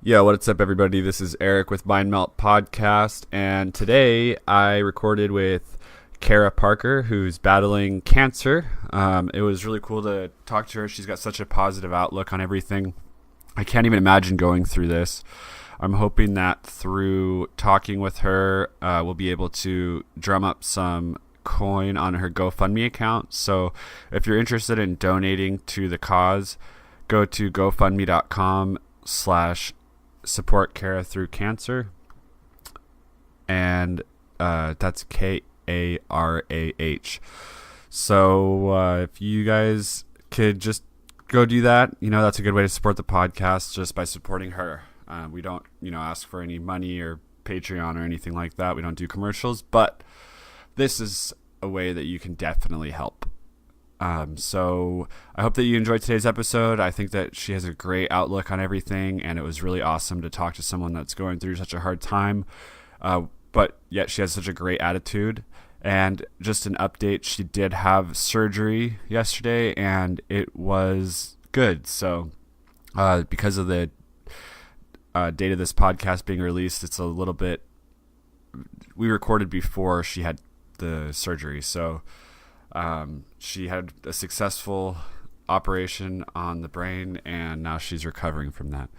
Yo, what's up, everybody? This is Eric with Mind Melt Podcast, and today I recorded with Karah Parker, who's battling cancer. It was really cool to talk to her. She's got such a positive outlook on everything. I can't even imagine going through this. I'm hoping that through talking with her, we'll be able to drum up some coin on her GoFundMe account. So if you're interested in donating to the cause, go to gofundme.com/support Karah through cancer, and that's KARAH. So if you guys could just go do that, that's a good way to support the podcast, just by supporting her. We don't ask for any money or Patreon or anything like that. We don't do commercials, but this is a way that you can definitely help. So I hope that you enjoyed today's episode. I think that she has a great outlook on everything, and it was really awesome to talk to someone that's going through such a hard time, but yet she has such a great attitude. And just an update, she did have surgery yesterday, and it was good. So because of the date of this podcast being released, it's a little bit, we recorded before she had the surgery, so she had a successful operation on the brain, and now she's recovering from that.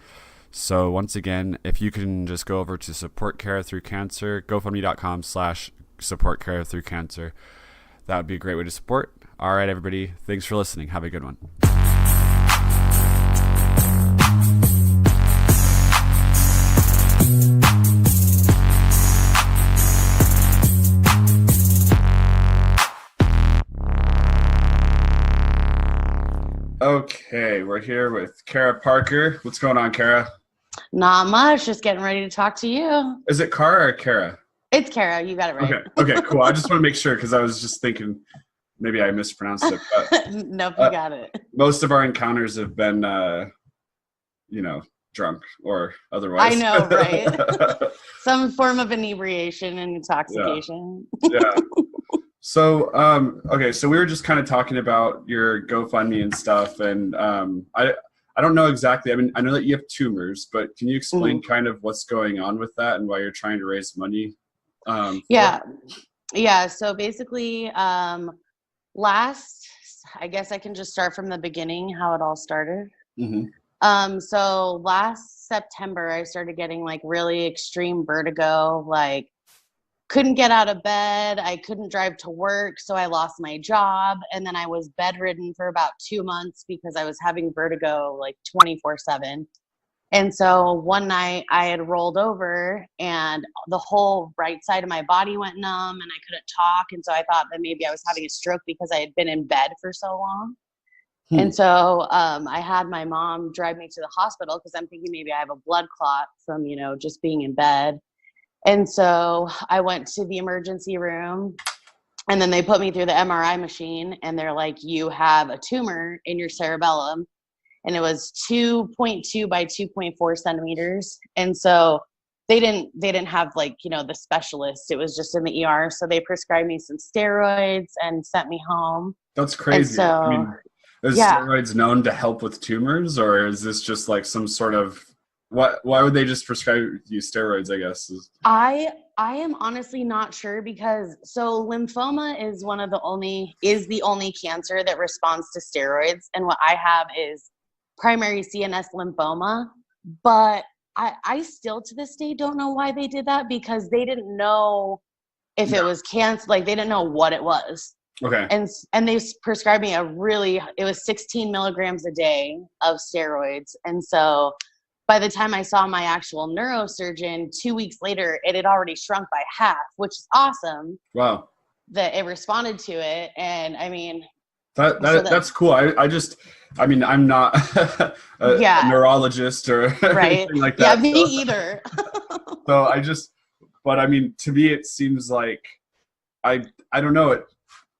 So once again, if you can just go over to support Karah through cancer, gofundme.com/support Karah through cancer, that would be a great way to support. All right, everybody, thanks for listening. Have a good one. Okay, we're here with Karah Parker. What's going on, Karah? Not much. Just getting ready to talk to you. Is it Karah or Karah? It's Karah. You got it right. Okay, cool. I just want to make sure, because I was just thinking maybe I mispronounced it. But nope, you got it. Most of our encounters have been, drunk or otherwise. I know, right? Some form of inebriation and intoxication. Yeah. So, okay, so we were just kind of talking about your GoFundMe and stuff, and I don't know exactly. I mean, I know that you have tumors, but can you explain kind of what's going on with that and why you're trying to raise money? Yeah. So basically, I guess I can just start from the beginning, how it all started. Mm-hmm. So last September, I started getting like really extreme vertigo, like couldn't get out of bed. I couldn't drive to work. So I lost my job. And then I was bedridden for about 2 months because I was having vertigo like 24/7. And so one night I had rolled over and the whole right side of my body went numb and I couldn't talk. And so I thought that maybe I was having a stroke because I had been in bed for so long. And so I had my mom drive me to the hospital because I'm thinking maybe I have a blood clot from, just being in bed. And so I went to the emergency room, and then they put me through the MRI machine, and they're like, you have a tumor in your cerebellum. And it was 2.2 by 2.4 centimeters. And so they didn't have the specialist. It was just in the ER. So they prescribed me some steroids and sent me home. That's crazy. So, I mean, is steroids known to help with tumors, or is this just like some sort of, why would they just prescribe you steroids, I guess? I am honestly not sure, because lymphoma is the only cancer that responds to steroids. And what I have is primary CNS lymphoma, but I still to this day don't know why they did that, because they didn't know if it was cancer. Like, they didn't know what it was. Okay. And they prescribed me it was 16 milligrams a day of steroids. And so by the time I saw my actual neurosurgeon 2 weeks later, it had already shrunk by half, which is awesome. Wow. That it responded to it. And I mean, that's cool. I'm not a neurologist or anything like that. Yeah, me either. But I mean, to me, it seems like, I don't know it.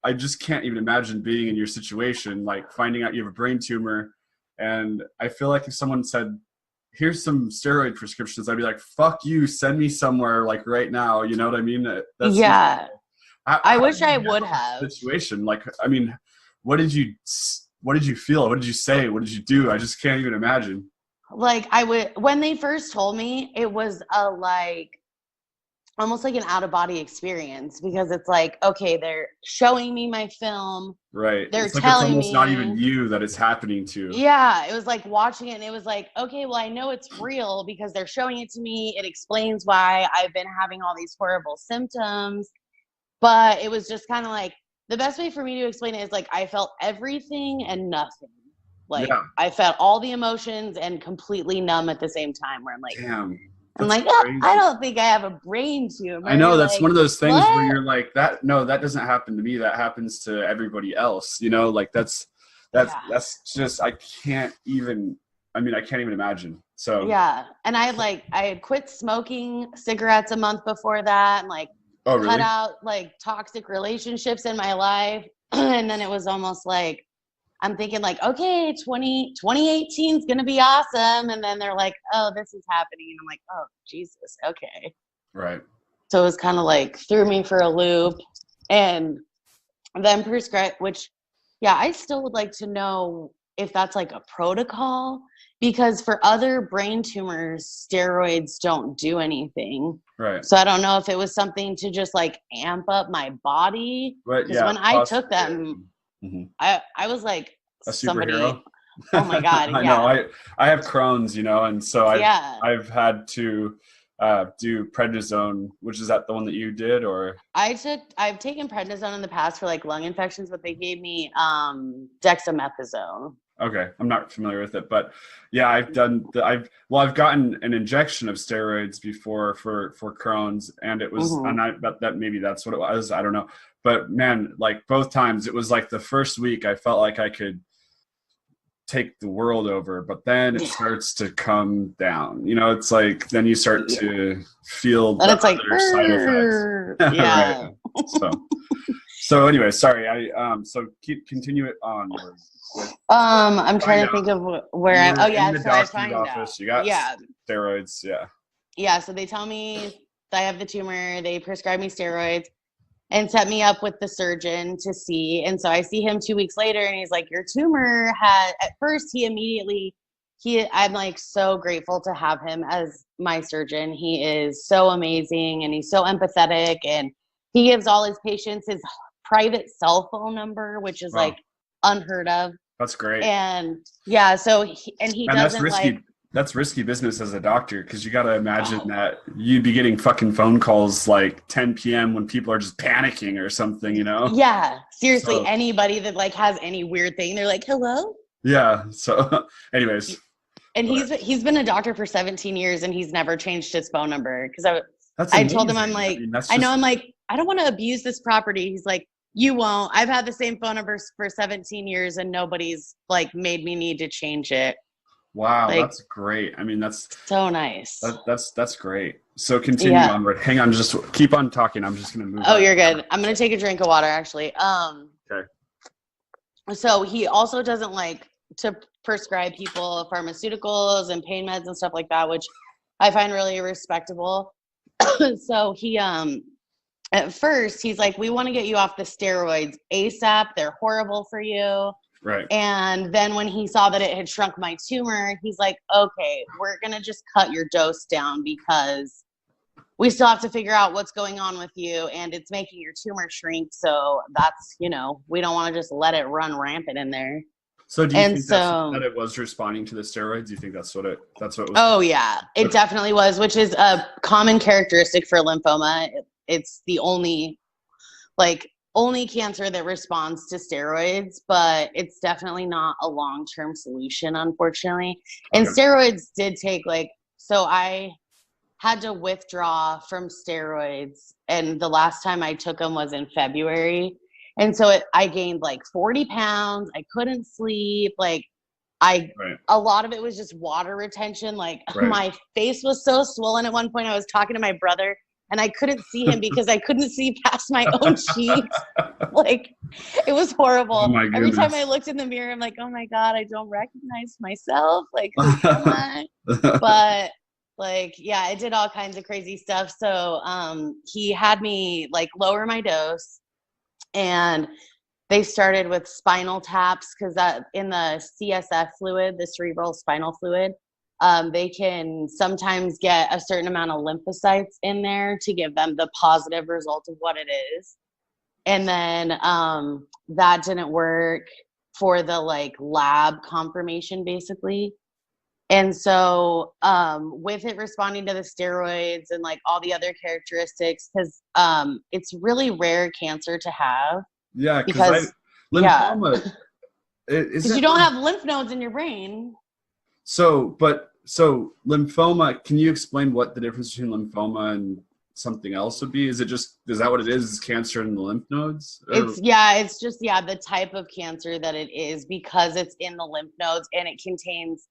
I just can't even imagine being in your situation, like finding out you have a brain tumor. And I feel like if someone said, here's some steroid prescriptions, I'd be like, fuck you, send me somewhere like right now. You know what I mean? I wish I would have. Situation. Like, I mean, what did you feel? What did you say? What did you do? I just can't even imagine. like when they first told me, it was almost like an out of body experience, because it's like, okay, they're showing me my film. Right. They're It's like it's telling almost not even me. you that it's happening to. Yeah, it was like watching it, and it was like, okay, well, I know it's real because they're showing it to me. It explains why I've been having all these horrible symptoms. But it was just kind of like, the best way for me to explain it is like, I felt everything and nothing. Like, Yeah. I felt all the emotions and completely numb at the same time, where Damn. I'm That's like, "Ah, I crazy. don't think I have a brain I tumor." know that's Like, one of those things where what? you're like, that no, that doesn't happen to me. That happens to everybody else. You know, like Yeah. that's just I can't even I can't even imagine. So Yeah. And I had quit smoking cigarettes a month before that, and like oh cut really? out like toxic relationships in my life. And then it was almost like, I'm thinking like, okay, 2018 is going to be awesome. And then they're like, oh, this is happening. And I'm like, oh, Jesus. Okay. Right. So it was kind of like threw me for a loop, and then prescribe, which, yeah, I still would like to know if that's like a protocol, because for other brain tumors, steroids don't do anything. Right. So I don't know if it was something to just like amp up my body. But Because yeah, when I took possibly. them, Hmm. I was like A superhero. somebody, oh my God, I know. yeah. I have Crohn's, and so Yeah. I've had to do prednisone, which is that the one that you did, or I've taken prednisone in the past for like lung infections, but they gave me dexamethasone. okay, I'm not familiar with it, but yeah, I've gotten an injection of steroids before for Crohn's, and it was Hmm. and I bet that maybe that's what it was. I don't know, but man, like both times, it was like the first week I felt like I could take the world over, but then it starts to come down. It's like then you start Yeah. to feel And the it's like, other side effects. Right. yeah. So anyway, sorry. So continue it on. I'm Find trying to out think of where you I. were Oh in yeah, the so I doctor's find out. office. You got Yeah, steroids. Yeah. yeah. So they tell me I have the tumor. They prescribe me steroids and set me up with the surgeon to see. And so I see him 2 weeks later, and he's like, "Your tumor had." At first, he immediately. I'm like so grateful to have him as my surgeon. He is so amazing, and he's so empathetic, and he gives all his patients his private cell phone number, which is like Wow, unheard of. that's great. And yeah, so he And that's doesn't risky. like. That's risky business as a doctor because you got to imagine that you'd be getting fucking phone calls like 10 p.m. when people are just panicking or something. Yeah, seriously, So anybody that like has any weird thing, they're like, "Hello." yeah. So, anyways, And but he's been a doctor for 17 years, and he's never changed his phone number, because that's I told him, I'm amazing. I like, mean, that's I know, just I'm like, I don't want to abuse this property. He's like, you won't. I've had the same phone number for 17 years, and nobody's like made me need to change it. wow. Like, That's great. I mean, so nice. that's great. So continue Yeah. onward. Hang on, just keep on talking. I'm just gonna move Oh, on. you're good. I'm gonna take a drink of water, actually. Okay. So he also doesn't like to prescribe people pharmaceuticals and pain meds and stuff like that, which I find really respectable. So he at first he's like, we want to get you off the steroids ASAP. They're horrible for you. Right. And then when he saw that it had shrunk my tumor, he's like, okay, we're gonna just cut your dose down, because we still have to figure out what's going on with you, and it's making your tumor shrink. So that's, we don't want to just let it run rampant in there. So do you And think that it was responding to the steroids? Do you think that's what it was? oh yeah, it Okay. definitely was, which is a common characteristic for lymphoma. It's the only cancer that responds to steroids, but it's definitely not a long-term solution, unfortunately. And Okay. steroids did take so I had to withdraw from steroids, and the last time I took them was in February. And so I gained like 40 pounds. I couldn't sleep. Right. A lot of it was just water retention. Like Right. my face was so swollen at one point. I was talking to my brother, and I couldn't see him because I couldn't see past my own cheeks. Like, it was horrible. Oh my Every time I goodness. looked in the mirror, I'm like, oh my God, I don't recognize myself. Like, who am I? But yeah, I did all kinds of crazy stuff. So he had me like lower my dose, and they started with spinal taps, because that in the CSF fluid, the cerebral spinal fluid, they can sometimes get a certain amount of lymphocytes in there to give them the positive result of what it is. And then that didn't work for the like lab confirmation, basically. And so with it responding to the steroids and like all the other characteristics, because it's really rare cancer to have. Yeah, because lymphoma. Because you don't have lymph nodes in your brain. So lymphoma, can you explain what the difference between lymphoma and something else would be? Is that what it is? Is cancer in the lymph nodes? It's just the type of cancer that it is, because it's in the lymph nodes and it contains,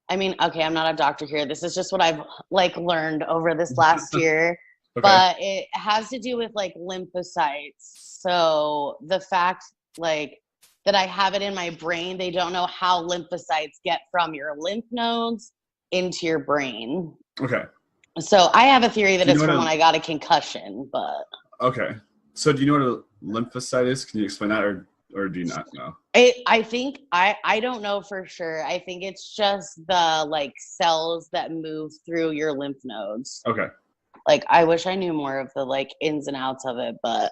I mean, okay, I'm not a doctor here. This is just what I've like learned over this last year. Okay. But it has to do with like lymphocytes. So the fact like that I have it in my brain, they don't know how lymphocytes get from your lymph nodes into your brain. Okay. So I have a theory that it's from when I got a concussion, but. Okay. So do you know what a lymphocyte is? Can you explain that, or do you not know? I think I don't know for sure. I think it's just the like cells that move through your lymph nodes. Okay. Like I wish I knew more of the like ins and outs of it, but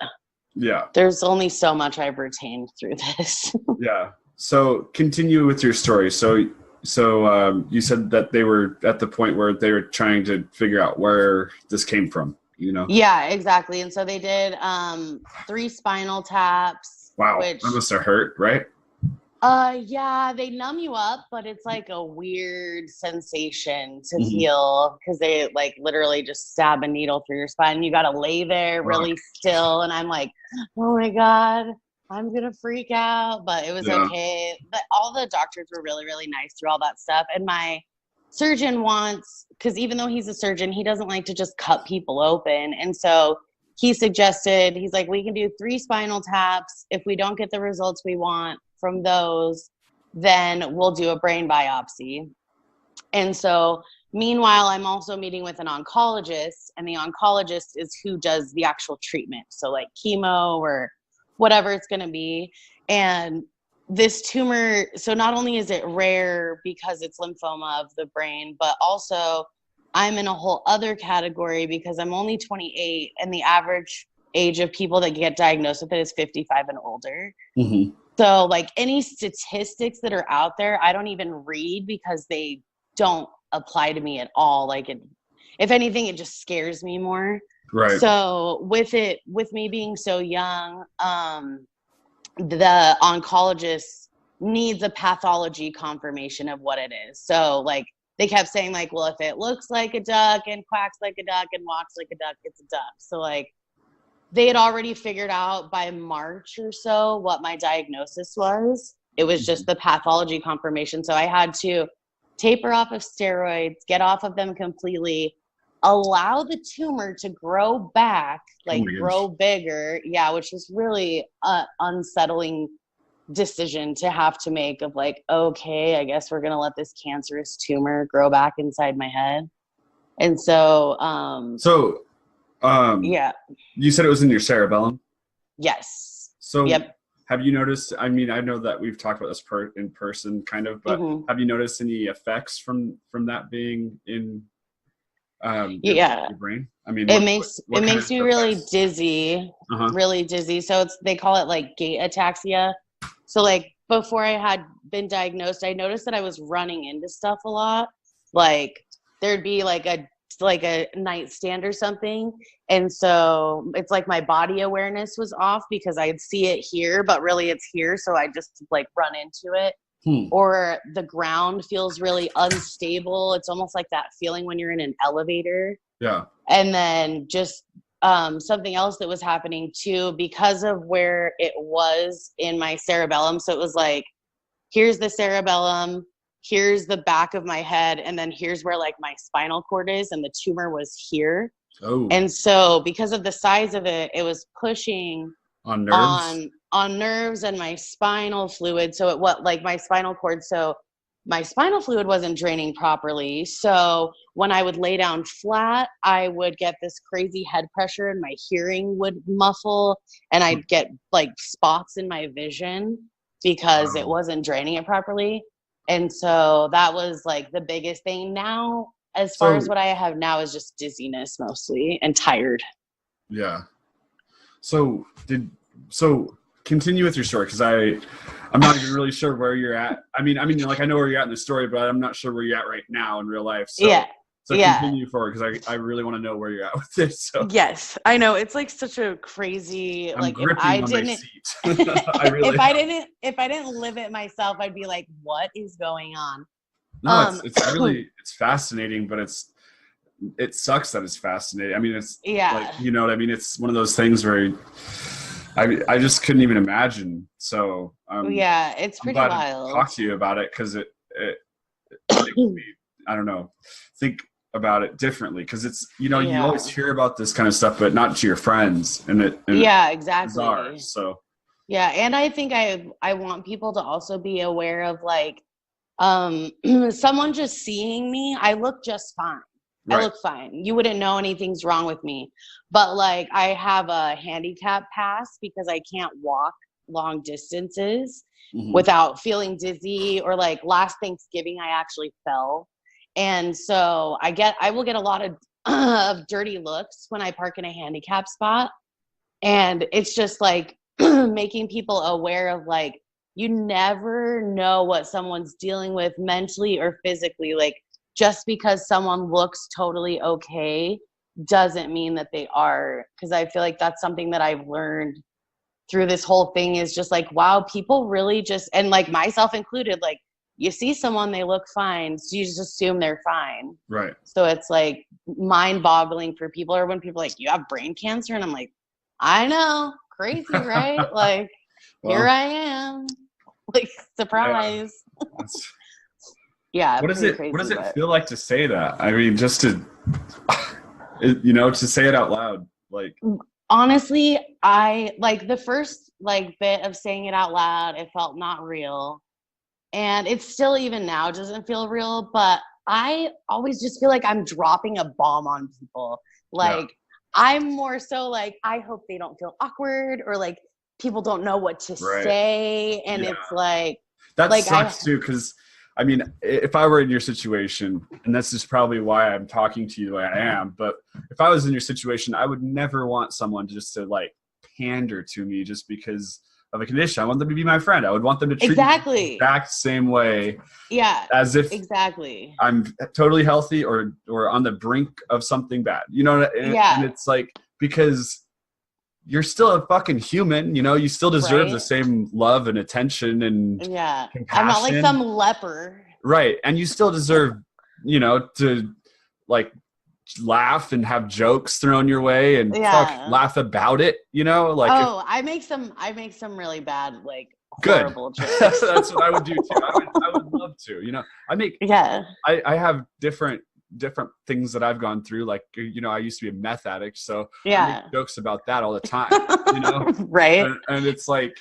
yeah, there's only so much I've retained through this. Yeah. So continue with your story. So you said that they were at the point where they were trying to figure out where this came from, you know? Yeah, exactly. And so they did 3 spinal taps. Wow. That must have hurt, right? Yeah, they numb you up, but it's like a weird sensation to feel, because they like literally just stab a needle through your spine. You got to lay there really still. And I'm like, oh my God, I'm going to freak out. But it was okay. But all the doctors were really, really nice through all that stuff. And my surgeon because even though he's a surgeon, he doesn't like to just cut people open. And so he suggested, he's like, we can do 3 spinal taps. If we don't get the results we want from those, then we'll do a brain biopsy. And so meanwhile, I'm also meeting with an oncologist, and the oncologist is who does the actual treatment. So like chemo or whatever it's going to be. And this tumor, so not only is it rare because it's lymphoma of the brain, but also I'm in a whole other category because I'm only 28 and the average age of people that get diagnosed with it is 55 and older. Mm-hmm. So like any statistics that are out there, I don't even read because they don't apply to me at all. Like if anything, it just scares me more. Right. So with me being so young, the oncologist needs a pathology confirmation of what it is. So like they kept saying like, well, if it looks like a duck and quacks like a duck and walks like a duck, it's a duck. So like they had already figured out by March or so what my diagnosis was. It was just the pathology confirmation. So I had to taper off of steroids, get off of them completely, allow the tumor to grow back, like grow bigger. Yeah, which was really an unsettling decision to have to make of like, okay, I guess we're going to let this cancerous tumor grow back inside my head. And so, yeah. You said it was in your cerebellum? Yes. So have you noticed, I mean, I know that we've talked about this in person kind of, but have you noticed any effects from that being in your brain? I mean, it makes me really dizzy, really dizzy. So they call it like gait ataxia. So like before I had been diagnosed, I noticed that I was running into stuff a lot. Like there'd be like a nightstand or something, and so it's like my body awareness was off because I'd see it here, but really it's here, so I just like run into it. Or the ground feels really unstable. It's almost like that feeling when you're in an elevator. Yeah. And then just something else that was happening too, because of where it was in my cerebellum. So it was like, here's the cerebellum, here's the back of my head, and then here's where like my spinal cord is, and the tumor was here. Oh. And so because of the size of it, it was pushing on nerves, on nerves and my spinal fluid. So my spinal cord. So my spinal fluid wasn't draining properly. So when I would lay down flat, I would get this crazy head pressure and my hearing would muffle, and I'd get like spots in my vision because it wasn't draining it properly. And so that was like the biggest thing. Now, as far as what I have now is just dizziness mostly and tired. Yeah. So continue with your story, because I'm not even really sure where you're at. I mean, like, I know where you're at in the story, but I'm not sure where you're at right now in real life. So, yeah. So continue forward, because I really want to know where you're at with this. So. Yes, I know, it's like such a crazy. I'm like gripping if I on didn't, my seat. if I didn't live it myself, I'd be like, what is going on? No, it's fascinating, but it sucks that it's fascinating. I mean, it's like, you know what I mean? It's one of those things where I just couldn't even imagine. So it's pretty wild to talk to you about it, because it makes me, I don't know, think about it differently, because it's, you always hear about this kind of stuff, but not to your friends, and exactly. Bizarre, so and I think I want people to also be aware of, like, someone just seeing me, I look just fine. Right. I look fine. You wouldn't know anything's wrong with me. But like, I have a handicap pass because I can't walk long distances without feeling dizzy, or like last Thanksgiving, I actually fell. And so I will get a lot of dirty looks when I park in a handicap spot. And it's just like making people aware of, like, you never know what someone's dealing with mentally or physically. Like, just because someone looks totally okay doesn't mean that they are. Because I feel like that's something that I've learned through this whole thing, is just like, wow, people really just, and like myself included, like, you see someone, they look fine, so you just assume they're fine. Right. So it's like mind-boggling for people, or when people are like, you have brain cancer, and I'm like, I know, crazy, right? Like, well, here I am, like, surprise. Yeah. What does it feel like to say that? I mean, just to, to say it out loud, like. Honestly, I like the first like bit of saying it out loud, it felt not real. And it's still, even now, doesn't feel real, but I always just feel like I'm dropping a bomb on people. Like, I'm more so like, I hope they don't feel awkward, or like people don't know what to say. And it's like, that sucks too, because I mean, if I were in your situation, and this is probably why I'm talking to you the way I am, but if I was in your situation, I would never want someone to like pander to me just because of a condition. I want them to be my friend. I would want them to treat me the exact same way. Yeah. As if I'm totally healthy or on the brink of something bad. And it's like, because you're still a fucking human, you still deserve the same love and attention and compassion. I'm not like some leper. Right. And you still deserve, to like laugh and have jokes thrown your way and laugh about it, like. Oh, I make some really bad, like, horrible jokes. That's what I would do too. I would love to, I have different things that I've gone through. Like, I used to be a meth addict, so I make jokes about that all the time, right. And it's like,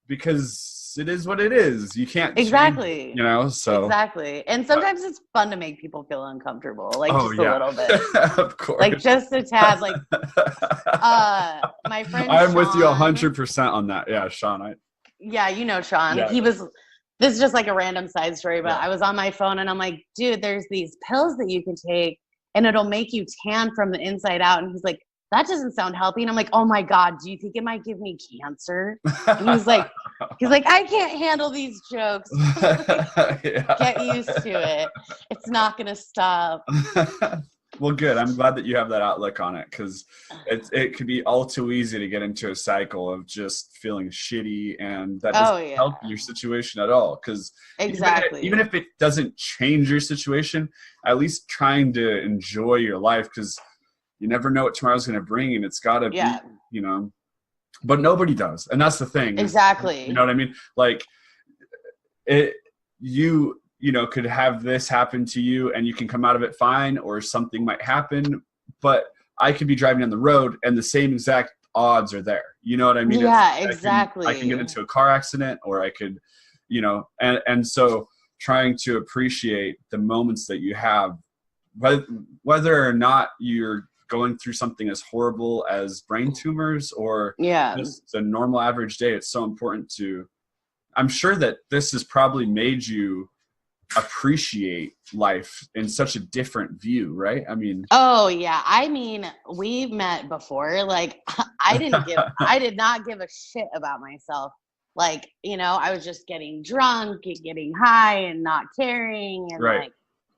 because it is what it is. You can't change, so exactly. And sometimes it's fun to make people feel uncomfortable, like, just a little bit. Of course, like just a tad. Like, my friend I'm Sean, with you 100% on that. Sean, Sean, he was, this is just like a random side story, but I was on my phone and I'm like, dude, there's these pills that you can take and it'll make you tan from the inside out. And he's like, that doesn't sound healthy. And I'm like, oh my God, do you think it might give me cancer? And he's like, I can't handle these jokes. Get used to it. It's not going to stop. Well, good. I'm glad that you have that outlook on it, because it could be all too easy to get into a cycle of just feeling shitty, and that doesn't help your situation at all. Because even if it doesn't change your situation, at least trying to enjoy your life, because you never know what tomorrow's going to bring, and it's got to be, but nobody does. And that's the thing. Exactly. You know what I mean? Like, you could have this happen to you and you can come out of it fine, or something might happen, but I could be driving down the road and the same exact odds are there. You know what I mean? Yeah, exactly. I can get into a car accident, or I could, and so trying to appreciate the moments that you have, whether or not you're going through something as horrible as brain tumors or just a normal average day. It's so important I'm sure that this has probably made you appreciate life in such a different view, right? I mean, Oh yeah. I mean, we've met before. Like I did not give a shit about myself. Like, I was just getting drunk and getting high and not caring and right. like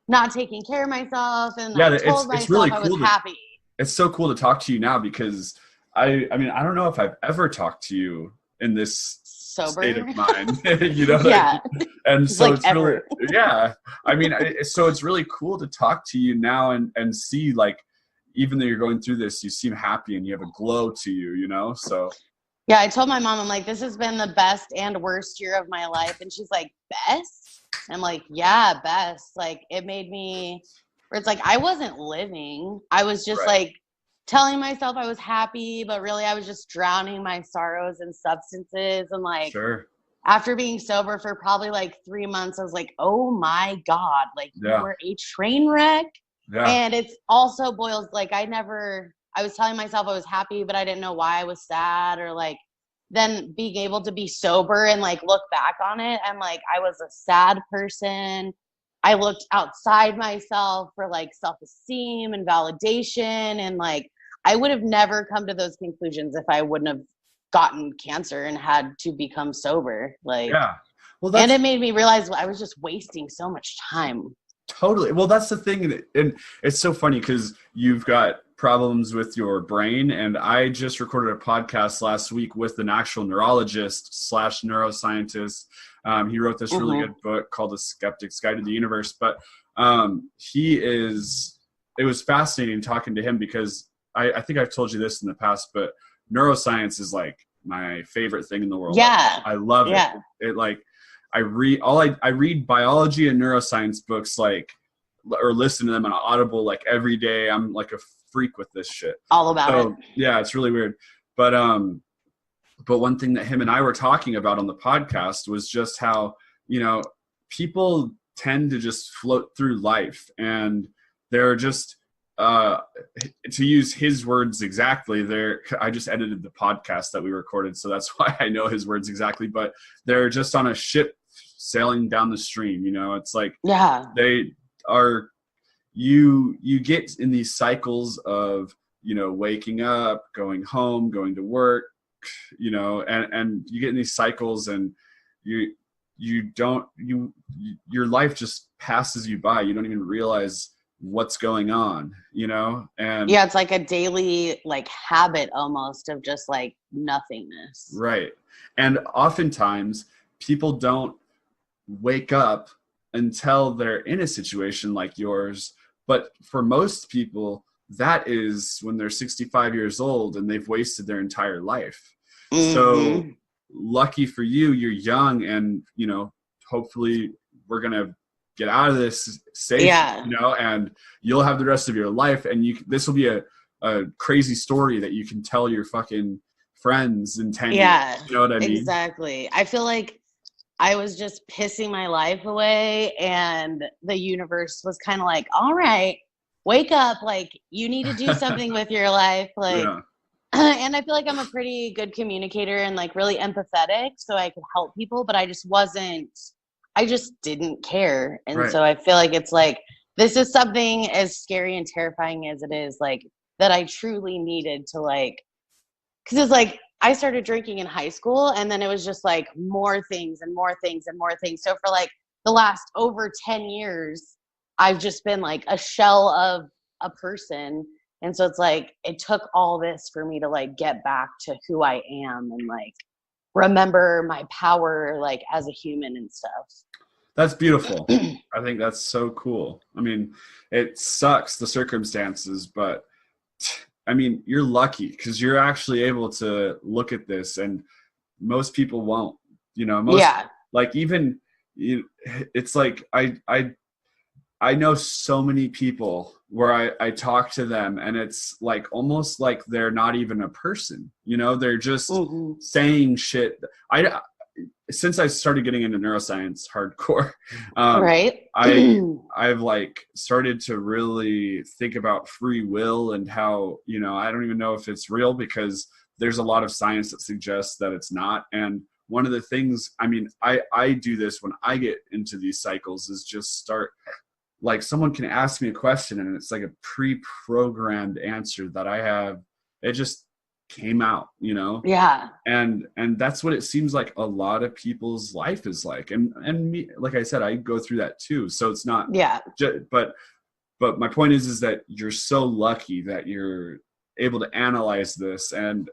not taking care of myself. And Yeah, I told it's really myself I was cool happy. it's so cool to talk to you now because I mean, I don't know if I've ever talked to you in this state Sober. of mind, you know what I Yeah. mean? And so Like it's really, ever. yeah. I mean, so it's really cool to talk to you now and see, like, even though you're going through this, you seem happy and you have a glow to you, you know? So Yeah, I told my mom, I'm like, this has been the best and worst year of my life. And she's like, best? I'm like, yeah, best. Like, it made me, where it's like, I wasn't living. I was just right. like telling myself I was happy, but really I was just drowning my sorrows in substances. And like, Sure. after being sober for probably like 3 months, I was like, oh my God, like you Yeah. were a train wreck. Yeah. And it's also boils, like, I was telling myself I was happy, but I didn't know why I was sad, or like, then being able to be sober and like look back on it. And like, I was a sad person. I looked outside myself for like self-esteem and validation. And like, I would have never come to those conclusions if I wouldn't have gotten cancer and had to become sober. Like, Yeah. Well, and that's it made me realize I was just wasting so much time. totally. Well, that's the thing. And it's so funny because you've got problems with your brain. And I just recorded a podcast last week with an actual neurologist slash neuroscientist. He wrote this really good book called The Skeptic's Guide to the Universe. But it was fascinating talking to him because I think I've told you this in the past, but neuroscience is like my favorite thing in the world. Yeah. I love it. Yeah. It like, I read biology and neuroscience books, like, or listen to them on Audible like every day. I'm like a freak with this shit. All about it. Yeah, it's really weird. But one thing that him and I were talking about on the podcast was just how, people tend to just float through life, and they're just, to use his words exactly, I just edited the podcast that we recorded, so that's why I know his words exactly, but they're just on a ship sailing down the stream. It's like, yeah, they are, you get in these cycles of, waking up, going home, going to work, and you get in these cycles, and your life just passes you by. You don't even realize what's going on, and yeah, it's like a daily like habit almost of just like nothingness. Right. And oftentimes people don't wake up until they're in a situation like yours. But for most people, that is when they're 65 years old and they've wasted their entire life. So lucky for you, you're young, and, hopefully we're going to get out of this safe, and you'll have the rest of your life. And this will be a crazy story that you can tell your fucking friends in 10 years. You know what I mean? Exactly. I feel like I was just pissing my life away, and the universe was kind of like, all right, wake up. Like, you need to do something with your life. Like, Yeah. And I feel like I'm a pretty good communicator and like really empathetic, so I could help people, but I just didn't care. And Right. so I feel like it's like, this is something as scary and terrifying as it is, like, that I truly needed to, like, because it's like, I started drinking in high school, and then it was just like more things and more things and more things. So for like the last over 10 years, I've just been like a shell of a person. And so it's like, it took all this for me to like get back to who I am and like remember my power, like as a human and stuff. That's beautiful. I think that's so cool. I mean, it sucks, the circumstances, but I mean, you're lucky because you're actually able to look at this, and most people won't, like, even it's like, I know so many people where I talk to them, and it's like almost like they're not even a person, they're just saying shit. Since I started getting into neuroscience hardcore, right. I've like started to really think about free will and how, I don't even know if it's real, because there's a lot of science that suggests that it's not. And one of the things, I mean, I do this when I get into these cycles, is just start, like, someone can ask me a question and it's like a pre-programmed answer that I have. It just came out, Yeah. And that's what it seems like a lot of people's life is like. And me, like I said, I go through that too. So it's not, but my point is that you're so lucky that you're able to analyze this. And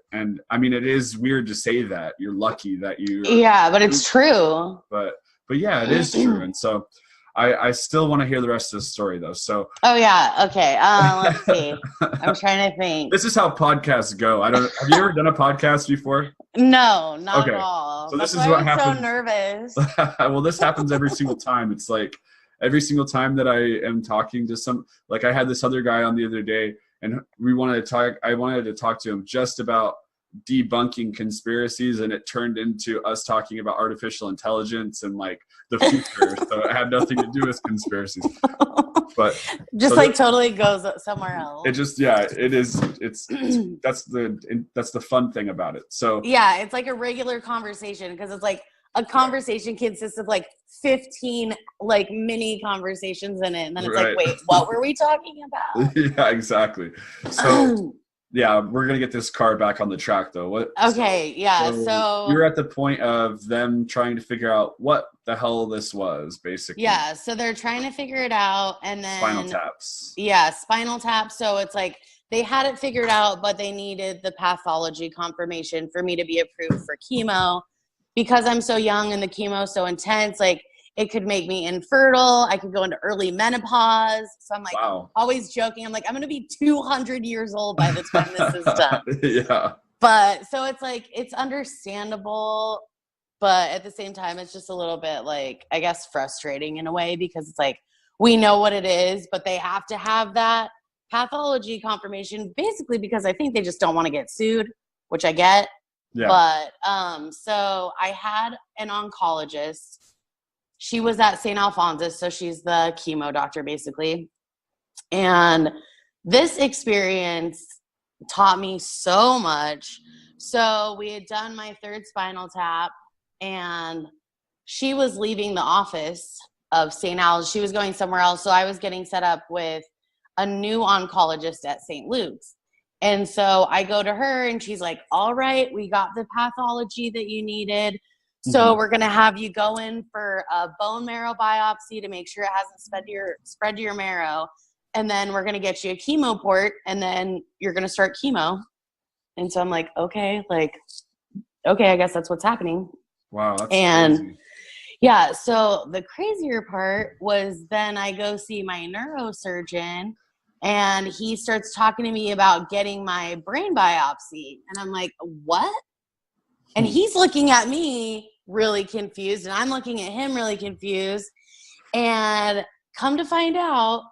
I mean, it is weird to say that you're lucky that but it's true. But yeah, it is true. And so I still want to hear the rest of the story though. So. Oh yeah. Okay. Let's see. I'm trying to think. This is how podcasts go. Have you ever done a podcast before? No, not at all. So this is what happens. So nervous. Well, this happens every single time. It's like every single time that I am talking to like I had this other guy on the other day, and I wanted to talk to him just about debunking conspiracies, and it turned into us talking about artificial intelligence and like the future. So it had nothing to do with conspiracies, but just so totally goes somewhere else. It just, it is. That's the fun thing about it. So yeah, it's like a regular conversation, because it's like a conversation consists of like 15 like mini conversations in it, and then it's like, wait, what were we talking about? Yeah, exactly. So yeah, we're gonna get this car back on the track though. So you're at the point of them trying to figure out what the hell this was, basically. Yeah, so they're trying to figure it out, and then spinal taps. Yeah, spinal taps. So it's like they had it figured out, but they needed the pathology confirmation for me to be approved for chemo, because I'm so young and the chemo is so intense. Like, it could make me infertile. I could go into early menopause. So I'm like, always joking. I'm like, I'm going to be 200 years old by the time this is done. Yeah. But so it's like, it's understandable, but at the same time, it's just a little bit like, I guess, frustrating in a way, because it's like, we know what it is, but they have to have that pathology confirmation, basically because I think they just don't want to get sued, which I get. Yeah. But so I had an oncologist. She was at St. Alphonsus, so she's the chemo doctor, basically. And this experience taught me so much. So we had done my third spinal tap, and she was leaving the office of St. Al's. She was going somewhere else, so I was getting set up with a new oncologist at St. Luke's. And so I go to her, and she's like, all right, we got the pathology that you needed. So we're going to have you go in for a bone marrow biopsy to make sure it hasn't spread to your marrow. And then we're going to get you a chemo port, and then you're going to start chemo. And so I'm like, okay, I guess that's what's happening. Wow. That's crazy. Yeah. So the crazier part was then I go see my neurosurgeon, and he starts talking to me about getting my brain biopsy. And I'm like, what? And he's looking at me really confused, and I'm looking at him really confused. And come to find out,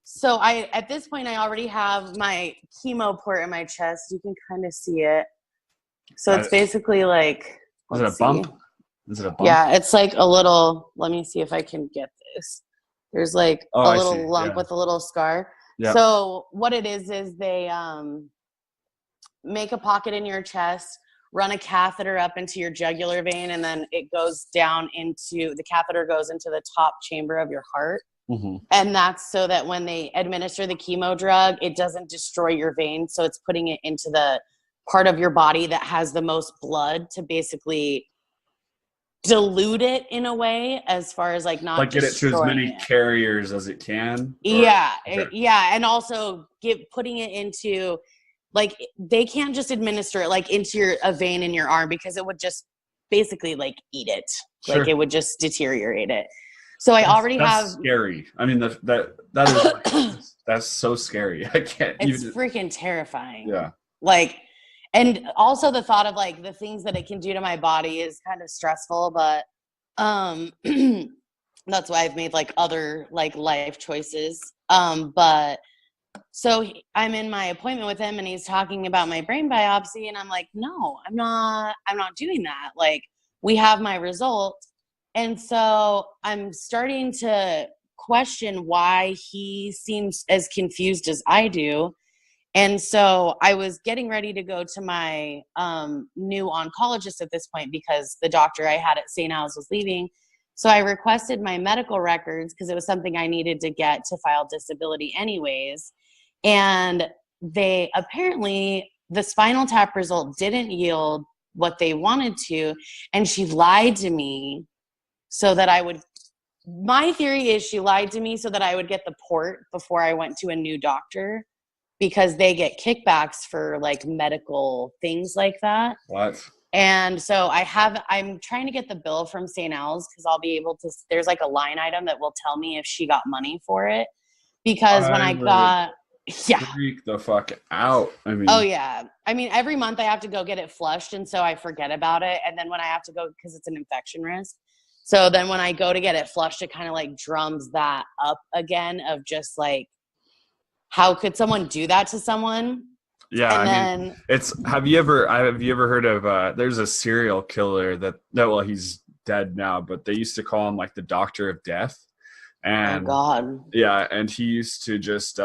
so at this point, I already have my chemo port in my chest. You can kind of see it. So it's basically like, is it a bump? Is it a bump? Yeah, it's like a little, let me see if I can get this. There's like a little lump with a little scar. Yep. So what it is they make a pocket in your chest, run a catheter up into your jugular vein, and then it goes down the catheter goes into the top chamber of your heart. Mm-hmm. And that's so that when they administer the chemo drug, it doesn't destroy your vein. So it's putting it into the part of your body that has the most blood to basically dilute it in a way, as far as like not get it to as many carriers as it can. Yeah. And also putting it into, like, they can't just administer it like into a vein in your arm, because it would just basically like eat it. Sure. Like, it would just deteriorate it. So that's scary. I mean, that is that's so scary. I can't. It's freaking terrifying. Yeah. Like, and also the thought of like the things that it can do to my body is kind of stressful, but that's why I've made like other like life choices. But so I'm in my appointment with him, and he's talking about my brain biopsy, and I'm like, no, I'm not doing that. Like, we have my result. And so I'm starting to question why he seems as confused as I do. And so I was getting ready to go to my new oncologist at this point because the doctor I had at St. Al's was leaving. So I requested my medical records because it was something I needed to get to file disability anyways. And they apparently, the spinal tap result didn't yield what they wanted to. And she lied to me so that I would, my theory is she lied to me so that I would get the port before I went to a new doctor, because they get kickbacks for like medical things like that. What? And so I'm trying to get the bill from St. Al's because I'll be able to, there's like a line item that will tell me if she got money for it. Because when I got, freak the fuck out. I mean, oh yeah. I mean, every month I have to go get it flushed. And so I forget about it. And then when I have to go, because it's an infection risk. So then when I go to get it flushed, it kind of like drums that up again of just like, how could someone do that to someone? Yeah, I mean, have you ever heard of there's a serial killer well, he's dead now, but they used to call him like the Doctor of Death. And oh God. Yeah, and he used to just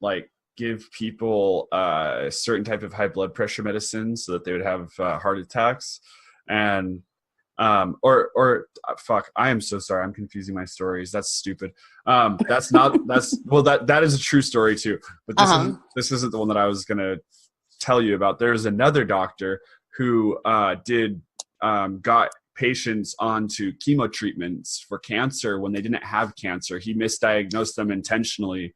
like give people a certain type of high blood pressure medicine so that they would have heart attacks. And fuck, I am so sorry, I'm confusing my stories. That's stupid. That is a true story too, but this isn't the one that I was gonna tell you about. There's another doctor who got patients onto chemo treatments for cancer when they didn't have cancer. He misdiagnosed them intentionally,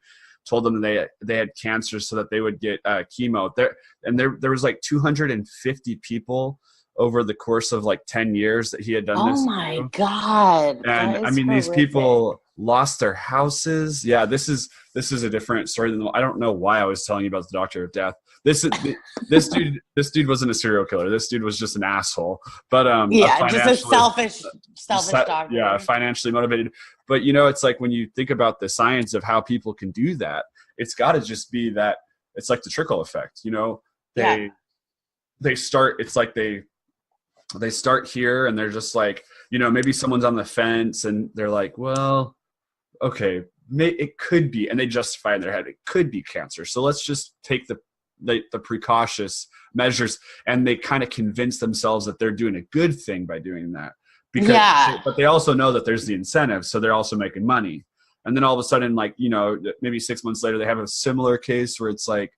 told them they had cancer so that they would get chemo. There was like 250 people over the course of like 10 years that he had done this. Oh my God. And I mean, these people lost their houses. Yeah, this is a different story than, I don't know why I was telling you about the Doctor of Death. This dude wasn't a serial killer. This dude was just an asshole. But just a selfish doctor. Yeah, financially motivated. But you know, it's like when you think about the science of how people can do that, it's got to just be that it's like the trickle effect. You know, they start. It's like they start here and they're just like, you know, maybe someone's on the fence and they're like, well, okay, it could be, and they justify in their head, it could be cancer. So let's just take the precautious measures, and they kind of convince themselves that they're doing a good thing by doing that. But they also know that there's the incentive, so they're also making money. And then all of a sudden, like, you know, maybe 6 months later, they have a similar case where it's like,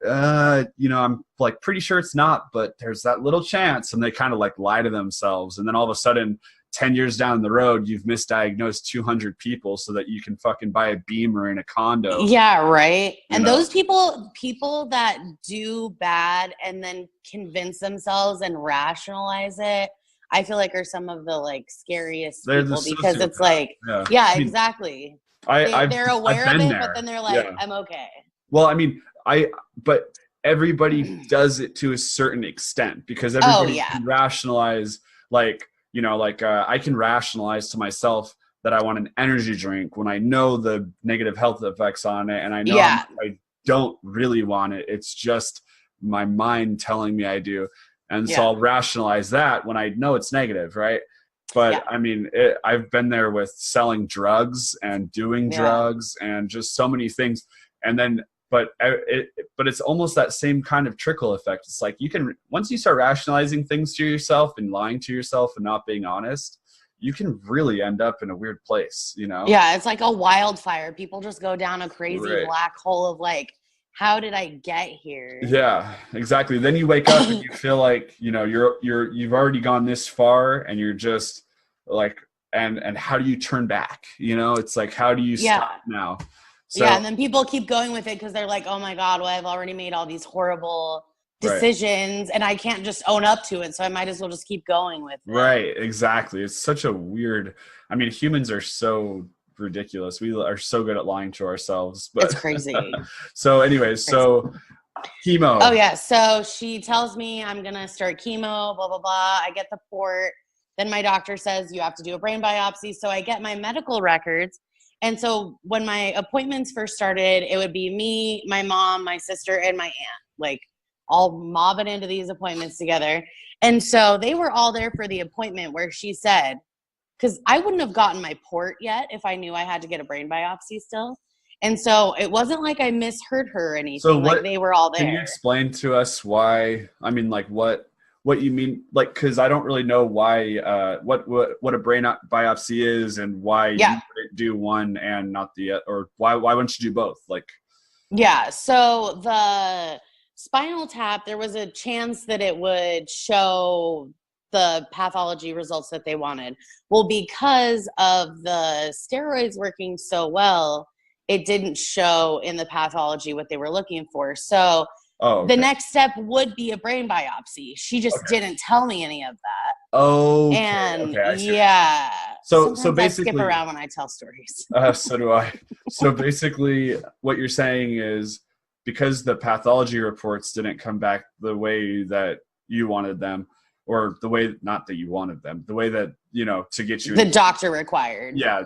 you know, I'm like pretty sure it's not, but there's that little chance, and they kind of like lie to themselves. And then all of a sudden, 10 years down the road, you've misdiagnosed 200 people so that you can fucking buy a Beamer in a condo. Yeah, right. And those people that do bad and then convince themselves and rationalize it, I feel like are some of the like scariest people, because it's like, I mean, exactly. They're aware of it, but then they're like, I'm okay. Well, I mean, but everybody does it to a certain extent, because everybody can rationalize, like, you know, like I can rationalize to myself that I want an energy drink when I know the negative health effects on it, and I know I don't really want it. It's just my mind telling me I do. And so I'll rationalize that when I know it's negative, right? But I mean, I've been there with selling drugs and doing drugs and just so many things. And then, but it's almost that same kind of trickle effect. It's like, you can, once you start rationalizing things to yourself and lying to yourself and not being honest, you can really end up in a weird place, you know? Yeah, it's like a wildfire. People just go down a crazy black hole of like, how did I get here? Yeah, exactly. Then you wake up and you feel like, you know, you've already gone this far, and you're just like, and how do you turn back? You know, it's like, how do you stop now? So, and then people keep going with it because they're like, oh my God, well, I've already made all these horrible decisions and I can't just own up to it. So I might as well just keep going with it. Right, exactly. It's such a weird, I mean, humans are so ridiculous. We are so good at lying to ourselves. But it's crazy. So anyways, so chemo. Oh yeah. So she tells me I'm going to start chemo, blah, blah, blah. I get the port. Then my doctor says you have to do a brain biopsy. So I get my medical records. And so when my appointments first started, it would be me, my mom, my sister, and my aunt, like all mobbing into these appointments together. And so they were all there for the appointment where she said, because I wouldn't have gotten my port yet if I knew I had to get a brain biopsy still. And so it wasn't like I misheard her or anything. So like they were all there. Can you explain to us why? I mean, like what you mean? Like, because I don't really know why what a brain biopsy is and why you wouldn't do one and not the or why wouldn't you do both? Like, yeah. So the spinal tap, there was a chance that it would show the pathology results that they wanted. Well, because of the steroids working so well, it didn't show in the pathology what they were looking for. So the next step would be a brain biopsy. She just didn't tell me any of that. Okay. And Okay, so basically, I skip around when I tell stories. So do I. So basically, what you're saying is because the pathology reports didn't come back the way that you wanted them, or the way, not that you wanted them, the way that, to get you. The doctor required. Yeah.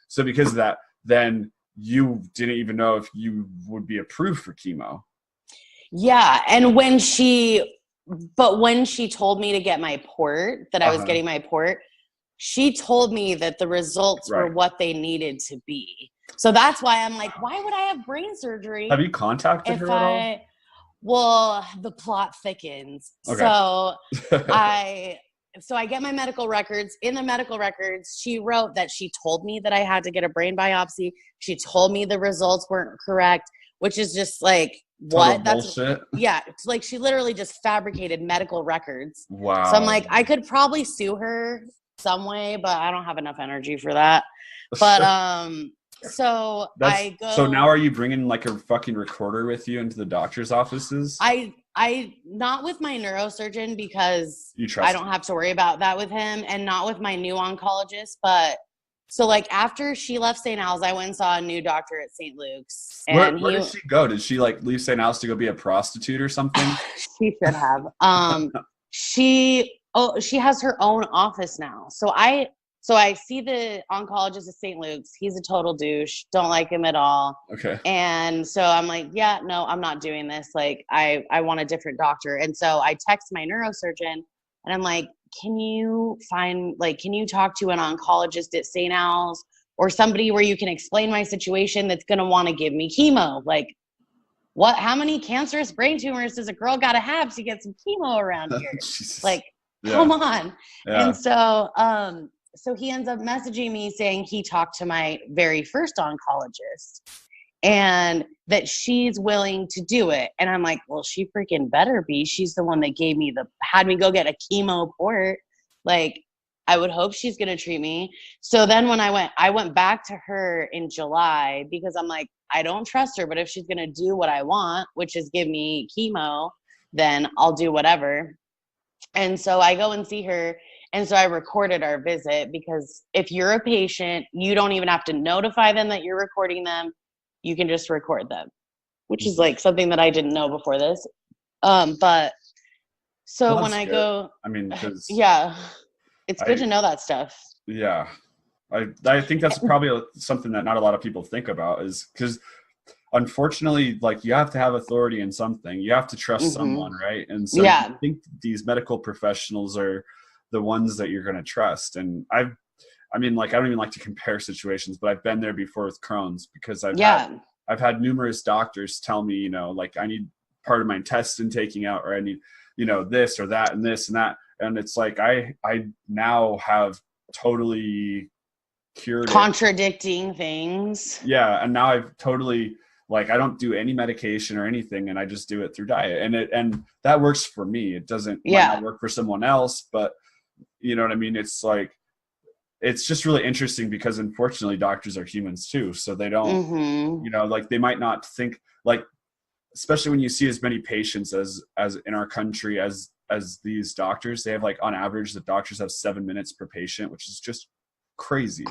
So because of that, then you didn't even know if you would be approved for chemo. Yeah. And when she told me to get my port, that I was getting my port, she told me that the results were what they needed to be. So that's why I'm like, why would I have brain surgery? Have you contacted her at all? Well, the plot thickens. Okay. So I get my medical records. In the medical records, she wrote that she told me that I had to get a brain biopsy. She told me the results weren't correct, which is just like, what? That's bullshit. Yeah. It's like she literally just fabricated medical records. Wow. So I'm like, I could probably sue her some way, but I don't have enough energy for that. But so I go. So now are you bringing like a fucking recorder with you into the doctor's offices? I not with my neurosurgeon because I don't have to worry about that with him, and not with my new oncologist. But so like after she left St. Al's, I went and saw a new doctor at St. Luke's. And where did she go? Did she like leave St. Al's to go be a prostitute or something? She should have. She has her own office now. So I see the oncologist at St. Luke's. He's a total douche. Don't like him at all. Okay. And so I'm like, yeah, no, I'm not doing this. Like, I want a different doctor. And so I text my neurosurgeon and I'm like, can you talk to an oncologist at St. Al's or somebody where you can explain my situation that's going to want to give me chemo? Like, how many cancerous brain tumors does a girl got to have to get some chemo around here? Like, come on. Yeah. And so he ends up messaging me saying he talked to my very first oncologist and that she's willing to do it. And I'm like, well, she freaking better be. She's the one that had me go get a chemo port. Like, I would hope she's going to treat me. So then when I went back to her in July because I'm like, I don't trust her, but if she's going to do what I want, which is give me chemo, then I'll do whatever. And so I go and see her. And so I recorded our visit because if you're a patient, you don't even have to notify them that you're recording them. You can just record them, which is like something that I didn't know before this. But so when I go, I mean, because yeah, it's good to know that stuff. Yeah. I think that's probably something that not a lot of people think about is because unfortunately, like you have to have authority in something. You have to trust someone, right? And so I think these medical professionals are the ones that you're going to trust. And I don't even like to compare situations, but I've been there before with Crohn's because I've had numerous doctors tell me, like I need part of my intestine taking out, or I need, this or that and this and that. And it's like, I now have totally cured contradicting things. Yeah. And now I've totally, like, I don't do any medication or anything, and I just do it through diet. And that works for me. It doesn't might not work for someone else, but you know what I mean? It's like, it's just really interesting because unfortunately doctors are humans too. So they don't, like they might not think like, especially when you see as many patients as in our country, as these doctors, they have like on average, the doctors have 7 minutes per patient, which is just crazy.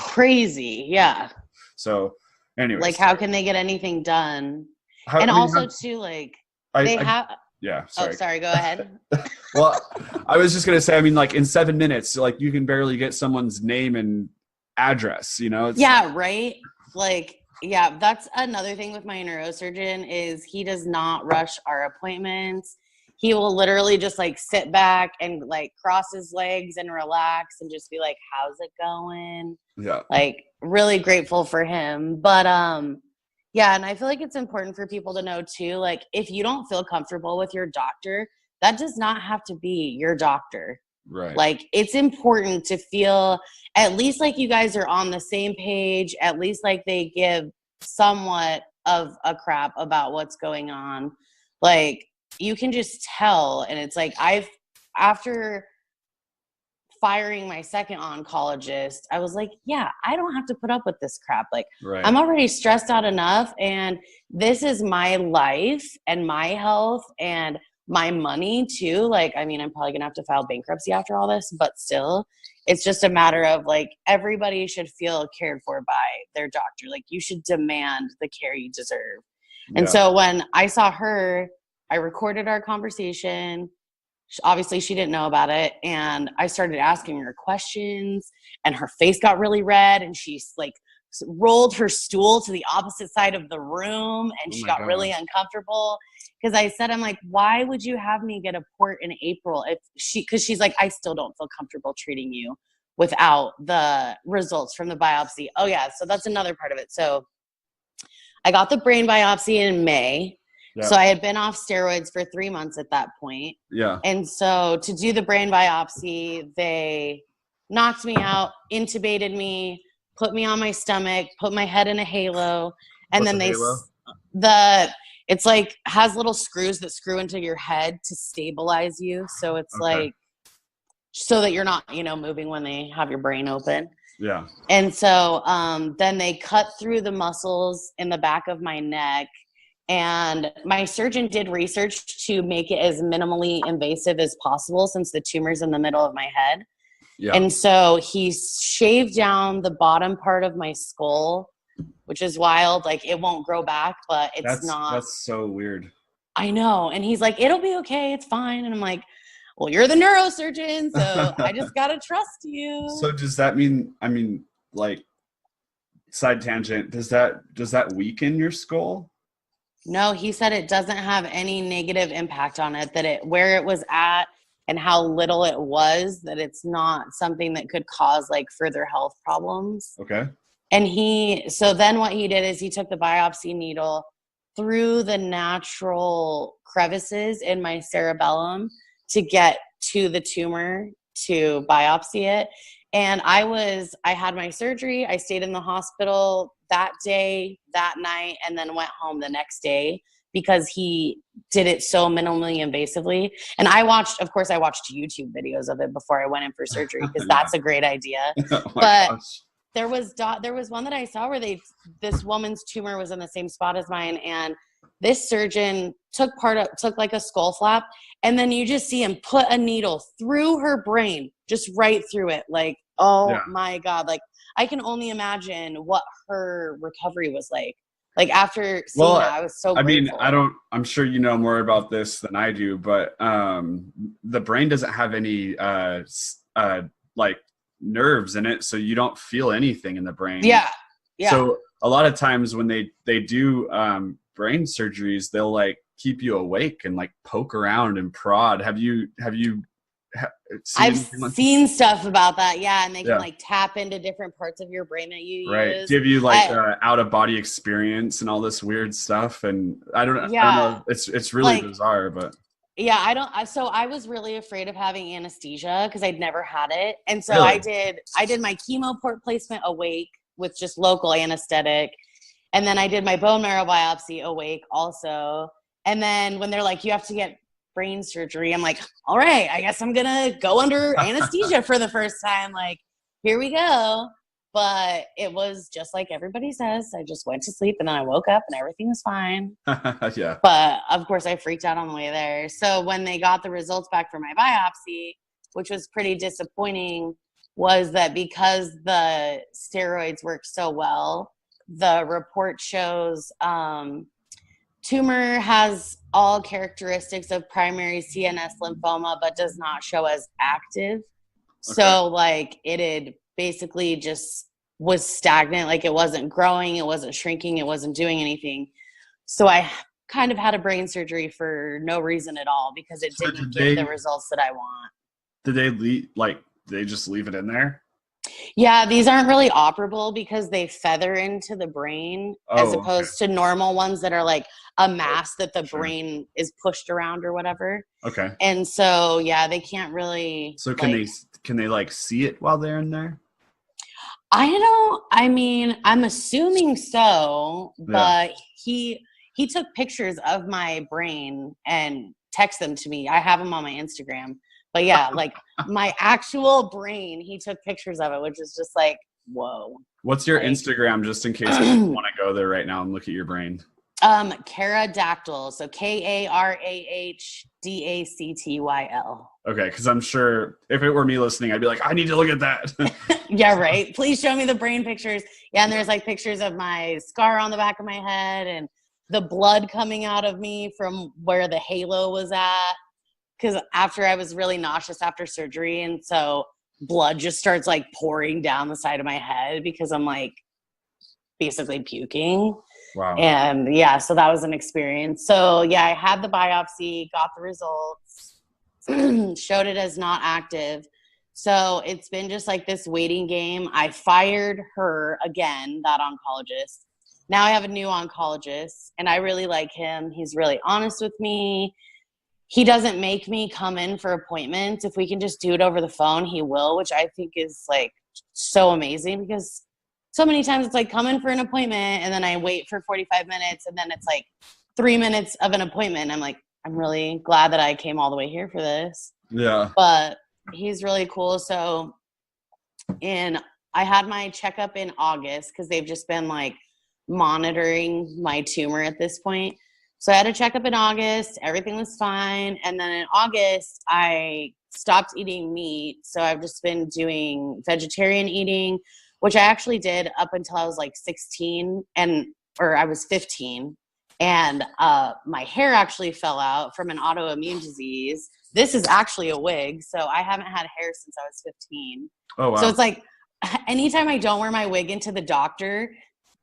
Yeah. So anyway, like how can they get anything done? Yeah. Sorry. Oh, sorry. Go ahead. Well, I was just going to say, I mean, like in 7 minutes, like you can barely get someone's name and address, right. Like, yeah, that's another thing with my neurosurgeon is he does not rush our appointments. He will literally just like sit back and like cross his legs and relax and just be like, how's it going? Yeah. Like really grateful for him. But, Yeah, and I feel like it's important for people to know too, like if you don't feel comfortable with your doctor, that does not have to be your doctor. Right. Like it's important to feel at least like you guys are on the same page, at least like they give somewhat of a crap about what's going on. Like you can just tell, and it's like after firing my second oncologist, I was like, yeah, I don't have to put up with this crap. Like, Right. I'm already stressed out enough, and this is my life and my health and my money too. Like, I mean, I'm probably gonna have to file bankruptcy after all this, but still, it's just a matter of like everybody should feel cared for by their doctor. Like, you should demand the care you deserve. And so when I saw her, I recorded our conversation. Obviously she didn't know about it, and I started asking her questions, and her face got really red, and she's like rolled her stool to the opposite side of the room, and she got really uncomfortable because I said, I'm like, why would you have me get a port in April if because she's like, I still don't feel comfortable treating you without the results from the biopsy. Oh yeah, so that's another part of it. So I got the brain biopsy in May. Yeah. So I had been off steroids for 3 months at that point. Yeah. And so to do the brain biopsy, they knocked me out, intubated me, put me on my stomach, put my head in a halo. And then it's like has little screws that screw into your head to stabilize you. So it's like, so that you're not, moving when they have your brain open. Yeah. And so then they cut through the muscles in the back of my neck. And my surgeon did research to make it as minimally invasive as possible since the tumor's in the middle of my head. Yeah. And so he shaved down the bottom part of my skull, which is wild. Like, it won't grow back, but that's so weird. I know. And he's like, it'll be okay. It's fine. And I'm like, well, you're the neurosurgeon, so I just got to trust you. So does that mean, like, side tangent, does that weaken your skull? No, he said it doesn't have any negative impact on it, that where it was at and how little it was, that it's not something that could cause like further health problems. Okay. And so then what he did is he took the biopsy needle through the natural crevices in my cerebellum to get to the tumor to biopsy it. And I had my surgery. I stayed in the hospital that day, that night, and then went home the next day because he did it so minimally invasively. And I watched YouTube videos of it before I went in for surgery because that's a great idea. But there was one that I saw where this woman's tumor was in the same spot as mine, and this surgeon took like a skull flap, and then you just see him put a needle through her brain, just right through it. Like, my God, like I can only imagine what her recovery was like. Like after seeing that, I was so grateful. I'm sure you know more about this than I do, but the brain doesn't have any like nerves in it, so you don't feel anything in the brain. Yeah. So a lot of times when they do brain surgeries, they'll like keep you awake and like poke around and prod. Have you I've seen stuff about that, and they can like tap into different parts of your brain that you use. Give you like out of body experience and all this weird stuff, and I don't know. It's really like, bizarre, but so I was really afraid of having anesthesia because I'd never had it, and so really? I did my chemo port placement awake with just local anesthetic, and then I did my bone marrow biopsy awake also, and then when they're like, you have to get brain surgery, I'm like, all right, I guess I'm gonna go under anesthesia for the first time. Like, here we go. But it was just like everybody says. I just went to sleep and then I woke up and everything was fine. Yeah. But of course I freaked out on the way there. So when they got the results back from my biopsy, which was pretty disappointing, was that because the steroids work so well, the report shows tumor has all characteristics of primary CNS lymphoma, but does not show as active. Okay. So like it had basically just was stagnant. Like it wasn't growing, it wasn't shrinking, it wasn't doing anything. So I kind of had a brain surgery for no reason at all because it didn't give the results that I want. Did they they just leave it in there? Yeah, these aren't really operable because they feather into the brain as Oh, okay. opposed to normal ones that are like a mass that the Sure. brain is pushed around or whatever. Okay. And so, yeah, they can't really So like, can they like see it while they're in there? I mean, I'm assuming so, Yeah. but he took pictures of my brain and text them to me. I have them on my Instagram. But yeah, like my actual brain, he took pictures of it, which is just like, whoa. What's your Like, Instagram, just in case people want to go there right now and look at your brain? Karah Dactyl. So KarahDactyl. Okay, because I'm sure if it were me listening, I'd be like, I need to look at that. Yeah, right. Please show me the brain pictures. Yeah, and there's like pictures of my scar on the back of my head and the blood coming out of me from where the halo was at. Because after I was really nauseous after surgery, and so blood just starts like pouring down the side of my head because I'm like basically puking. Wow. And yeah, so that was an experience. So yeah, I had the biopsy, got the results, showed it as not active. So it's been just like this waiting game. I fired her again, that oncologist. Now I have a new oncologist, and I really like him. He's really honest with me. He doesn't make me come in for appointments. If we can just do it over the phone, he will, which I think is like so amazing because so many times it's like come in for an appointment and then I wait for 45 minutes and then it's like 3 minutes of an appointment. I'm like, I'm really glad that I came all the way here for this. Yeah. But he's really cool. So I had my checkup in August because they've just been like monitoring my tumor at this point. So I had a checkup in August. Everything was fine. And then in August, I stopped eating meat. So I've just been doing vegetarian eating, which I actually did up until I was like 16 or I was 15. And my hair actually fell out from an autoimmune disease. This is actually a wig. So I haven't had hair since I was 15. Oh, wow. So it's like anytime I don't wear my wig into the doctor,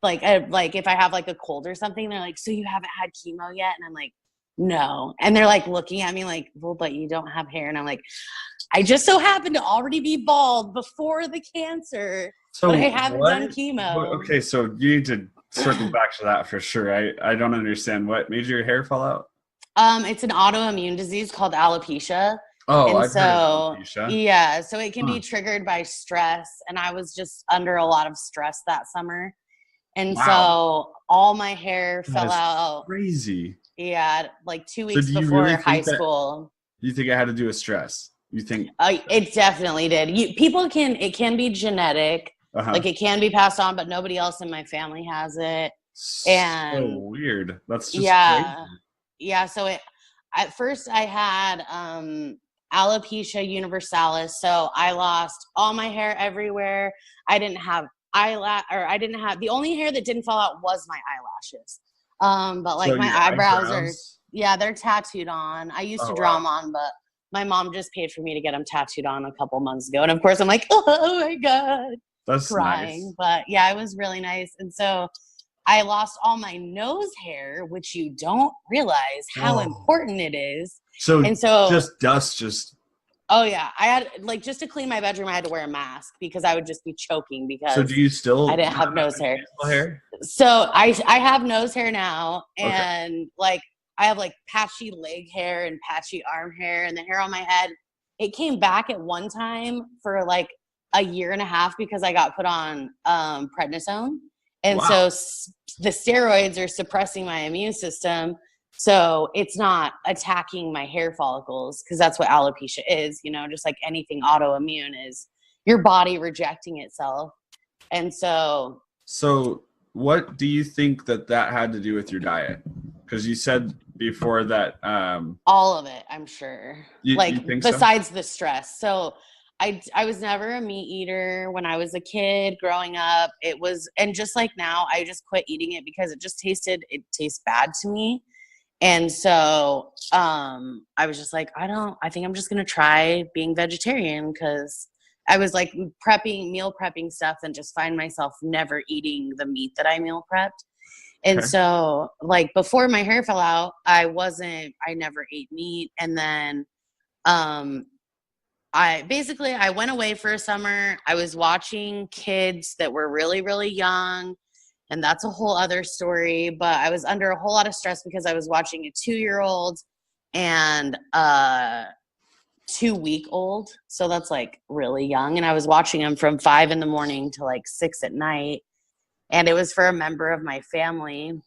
like if I have like a cold or something, they're like, so you haven't had chemo yet? And I'm like, no. And they're like looking at me like, well, but you don't have hair. And I'm like, I just so happen to already be bald before the cancer, but I haven't done chemo. Okay, so you need to circle back to that for sure. I don't understand what made your hair fall out. It's an autoimmune disease called alopecia. Oh, and I've heard of alopecia. Yeah, so it can be triggered by stress. And I was just under a lot of stress that summer. And so all my hair fell out. Crazy. Yeah, like 2 weeks before high school. You think it had to do with stress? You think it definitely did. It can be genetic, like it can be passed on, but nobody else in my family has it. And so weird. That's just crazy. Yeah. So at first I had alopecia universalis, so I lost all my hair everywhere. I didn't have the only hair that didn't fall out was my eyelashes. But like my eyebrows they're tattooed on. I used to draw them on, but my mom just paid for me to get them tattooed on a couple months ago. And of course I'm like, oh my God, that's crying. Nice. But yeah, it was really nice. And so I lost all my nose hair, which you don't realize how important it is. So just dust. Oh yeah, I had just to clean my bedroom, I had to wear a mask because I would just be choking because. So do you still? I didn't have nose hair. So I have nose hair now, and I have patchy leg hair and patchy arm hair, and the hair on my head. It came back at one time for a year and a half because I got put on prednisone, and so the steroids are suppressing my immune system. So it's not attacking my hair follicles because that's what alopecia is, just like anything autoimmune is your body rejecting itself. And so what do you think that had to do with your diet? Because you said before that all of it, I'm sure. You think besides the stress. So I was never a meat eater when I was a kid growing up. And just like now, I just quit eating it because it tastes bad to me. And so I was just like, I think I'm just going to try being vegetarian because I was meal prepping stuff and just find myself never eating the meat that I meal prepped. And so before my hair fell out, I never ate meat. And then I went away for a summer. I was watching kids that were really, really young, and that's a whole other story. But I was under a whole lot of stress because I was watching a 2-year-old and a 2-week-old. So that's like really young. And I was watching them from 5 a.m. to like 6 p.m. And it was for a member of my family,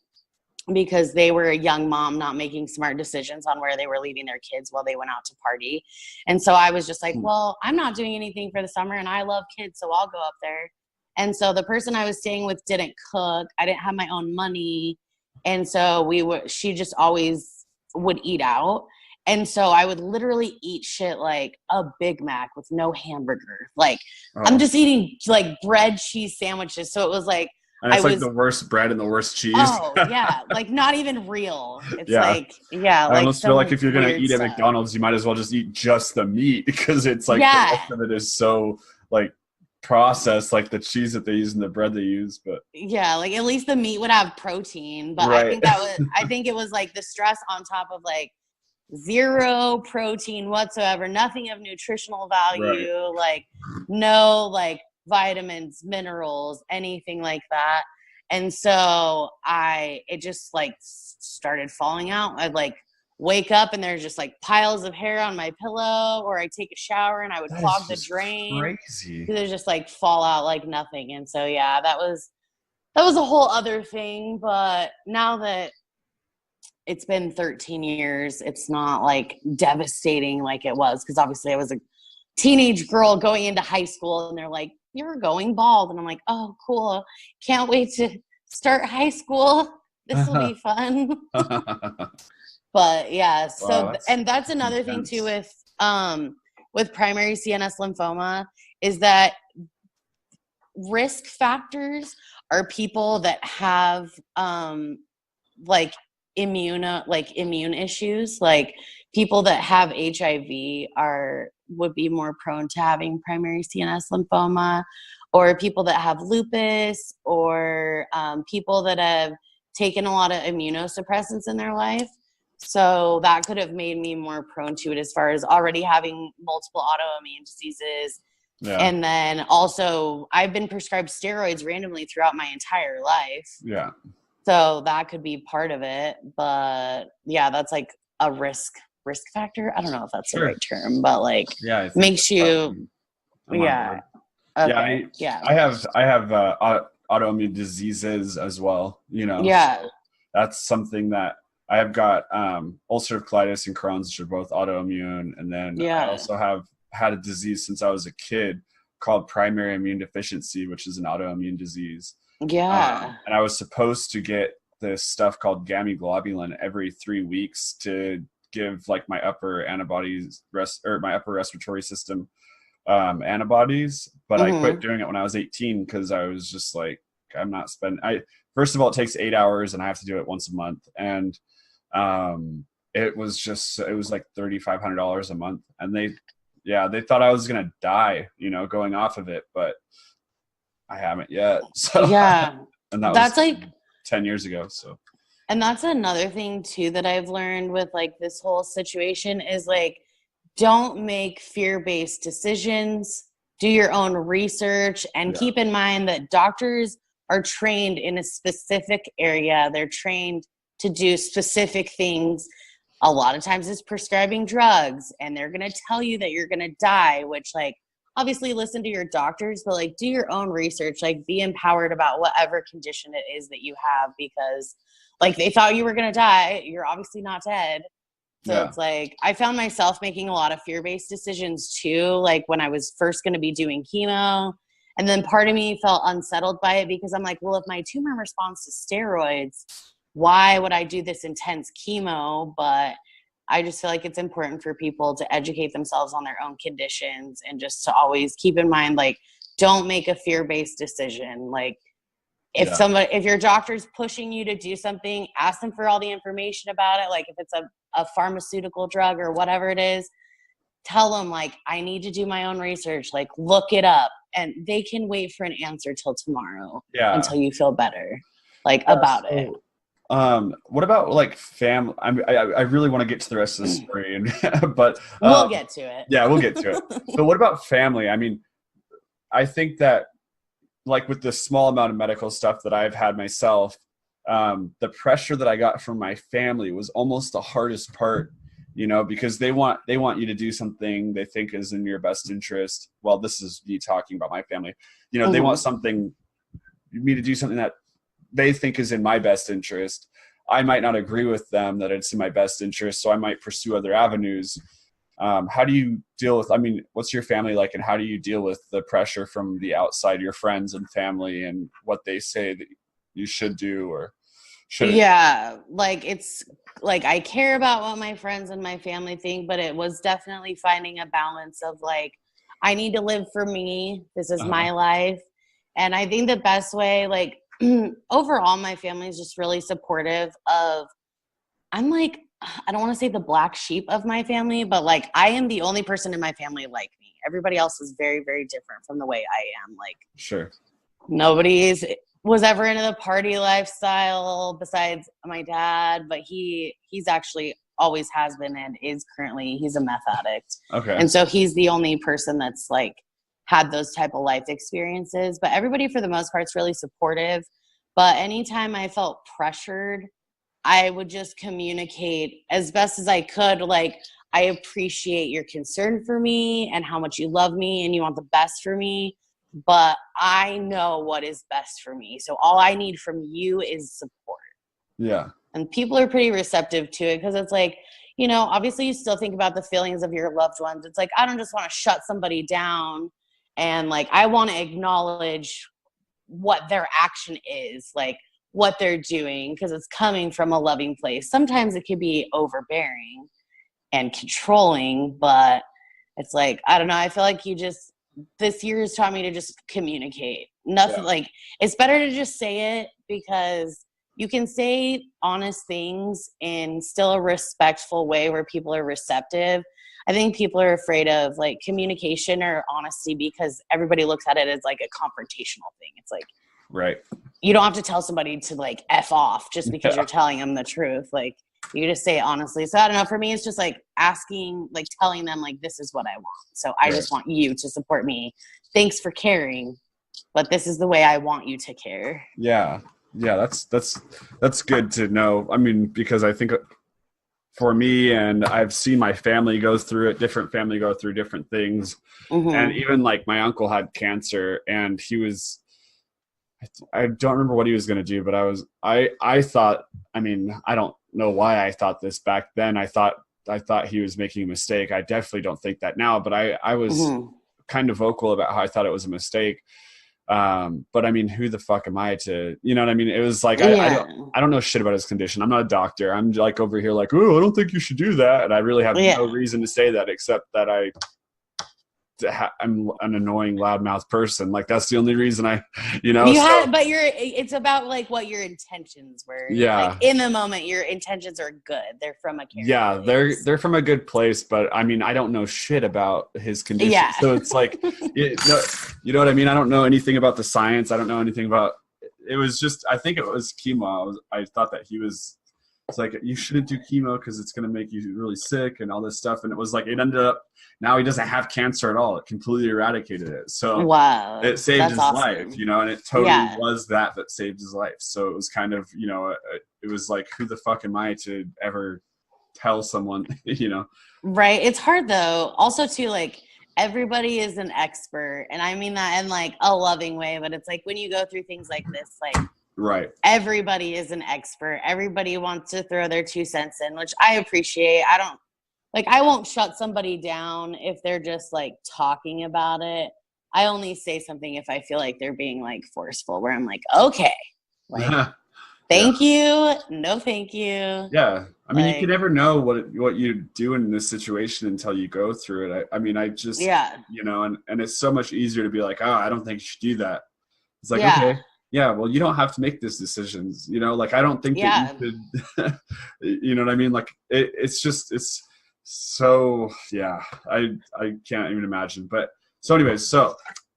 because they were a young mom not making smart decisions on where they were leaving their kids while they went out to party. And so I was just like, well, I'm not doing anything for the summer and I love kids, so I'll go up there. And so the person I was staying with didn't cook. I didn't have my own money. And so she just always would eat out. And so I would literally eat shit like a Big Mac with no hamburger. Like, I'm just eating like bread, cheese sandwiches. So it was like, and it's like the worst bread and the worst cheese. Oh, yeah. Like, not even real. It's I almost feel like if you're going to eat at McDonald's, you might as well just eat just the meat, because it's like the rest of it is so like processed, like the cheese that they use and the bread they use. But yeah, like at least the meat would have protein. But right. I think it was like the stress on top of like zero protein whatsoever, nothing of nutritional value, like no like vitamins, minerals, anything like that. And so it just like started falling out. I'd like wake up and there's just like piles of hair on my pillow, or I take a shower and I would clog the drain. Crazy. There's just like fall out like nothing. And so yeah, that was a whole other thing. But now that it's been 13 years, it's not like devastating like it was, because obviously I was a teenage girl going into high school and they're like, you're going bald. And I'm like, oh, cool. Can't wait to start high school. This will be fun. But yeah, so, wow, and that's another intense thing too with primary CNS lymphoma, is that risk factors are people that have like immune issues. Like people that have HIV would be more prone to having primary CNS lymphoma, or people that have lupus, or people that have taken a lot of immunosuppressants in their life. So that could have made me more prone to it, as far as already having multiple autoimmune diseases. Yeah. And then also I've been prescribed steroids randomly throughout my entire life. Yeah. So that could be part of it. But yeah, that's like a risk factor. I don't know if that's the right term, but like makes you okay. I have autoimmune diseases as well, so that's something that I have got ulcerative colitis and Crohn's, which are both autoimmune. And then I also have had a disease since I was a kid called primary immune deficiency, which is an autoimmune disease. And I was supposed to get this stuff called gamma globulin every 3 weeks to give like my upper my upper respiratory system antibodies. But I quit doing it when I was 18, because I was just like, I'm not spending. First of all, it takes 8 hours and I have to do it once a month. And it was like $3,500 a month. And they thought I was going to die, going off of it, but I haven't yet. So yeah. And that's was like 10 years ago. So, and that's another thing too that I've learned with like this whole situation is like, don't make fear-based decisions, do your own research, and keep in mind that doctors are trained in a specific area. They're trained to do specific things. A lot of times it's prescribing drugs, and they're going to tell you that you're going to die, which like, obviously listen to your doctors, but like do your own research, like be empowered about whatever condition it is that you have, because like they thought you were going to die. You're obviously not dead. So it's like, I found myself making a lot of fear-based decisions too. Like when I was first going to be doing chemo, and then part of me felt unsettled by it, because I'm like, well, if my tumor responds to steroids, why would I do this intense chemo? But I just feel like it's important for people to educate themselves on their own conditions, and just to always keep in mind, like, don't make a fear-based decision. Like if your doctor's pushing you to do something, ask them for all the information about it. Like if it's a pharmaceutical drug or whatever it is, tell them like, I need to do my own research, like look it up, and they can wait for an answer till tomorrow until you feel better about it. What about like I really want to get to the rest of the story, and but We'll get to it. yeah, we'll get to it. But what about family? I mean, I think that like with the small amount of medical stuff that I've had myself, the pressure that I got from my family was almost the hardest part, you know, because they want you to do something they think is in your best interest. Well, this is me talking about my family. You know, they want me to do something that they think is in my best interest. I might not agree with them that it's in my best interest, so I might pursue other avenues. How do you deal with, I mean, what's your family like, and how do you deal with the pressure from the outside, your friends and family, and what they say that you should do or shouldn't? Yeah, like it's like I care about what my friends and my family think, but it was definitely finding a balance of like, I need to live for me. This is Uh-huh. my life. And I think the best way, like, overall, my family is just really supportive of, I'm like, I don't want to say the black sheep of my family, but like, I am the only person in my family like me. Everybody else is very, very different from the way I am. Like, Sure. nobody's was ever into the party lifestyle besides my dad, but he's actually always has been and is currently, he's a meth addict. Okay. And so he's the only person that's like had those type of life experiences. But everybody for the most part is really supportive. But anytime I felt pressured, I would just communicate as best as I could. Like, I appreciate your concern for me and how much you love me and you want the best for me, but I know what is best for me. So all I need from you is support. Yeah. And people are pretty receptive to it because it's like, you know, obviously you still think about the feelings of your loved ones. It's like, I don't just want to shut somebody down, and like, I want to acknowledge what their action is, like what they're doing, because it's coming from a loving place. Sometimes it can be overbearing and controlling, but it's like, I don't know. I feel like this year has taught me to just communicate. Yeah. Nothing, like, it's better to just say it, because you can say honest things in still a respectful way where people are receptive. I think people are afraid of like communication or honesty because everybody looks at it as like a confrontational thing. It's like, Right. you don't have to tell somebody to like F off just because Yeah. you're telling them the truth. Like, you just say it honestly. So I don't know, for me, it's just like asking, like telling them like, this is what I want. So I just want you to support me. Thanks for caring, but this is the way I want you to care. Yeah. Yeah. That's good to know. I mean, because I think for me, and I've seen my family go through it, different family go through different things. And even like my uncle had cancer, and I don't remember what he was going to do, but I thought, I mean, I don't know why I thought this back then. I thought he was making a mistake. I definitely don't think that now, but I was kind of vocal about how I thought it was a mistake. But I mean, who the fuck am I to, you know what I mean? It was like, I don't know shit about his condition. I'm not a doctor. I'm like over here like, oh, I don't think you should do that. And I really have no reason to say that, except that I'm an annoying loudmouth person. Like, that's the only reason but it's about like what your intentions were. Yeah. Like, in the moment, your intentions are good. They're from a yeah, place. they're from a good place, but I mean, I don't know shit about his condition. Yeah. So it's like, you know what I mean? I don't know anything about the science. I don't know anything about, it was just, I think it was chemo. I thought that it's like, you shouldn't do chemo because it's going to make you really sick and all this stuff. And it was like, it ended up, now he doesn't have cancer at all. It completely eradicated it. So wow, it saved his awesome. life, you know, and it totally was that saved his life. So it was kind of, you know, it was like, who the fuck am I to ever tell someone, you know? Right. It's hard though. Also too, like, everybody is an expert. And I mean that in like a loving way, but it's like when you go through things like this, like, right. everybody is an expert. Everybody wants to throw their 2 cents in, which I appreciate. I won't shut somebody down if they're just like talking about it. I only say something if I feel like they're being like forceful, where I'm like, okay, like, thank you. No, thank you. Yeah. I mean, like, you can never know what you do in this situation until you go through it. I mean, I just, you know, and it's so much easier to be like, oh, I don't think you should do that. It's like, okay. Yeah, well, you don't have to make these decisions, you know, like, I don't think that you could, you know what I mean? Like, it's so, yeah, I can't even imagine. But so anyways, so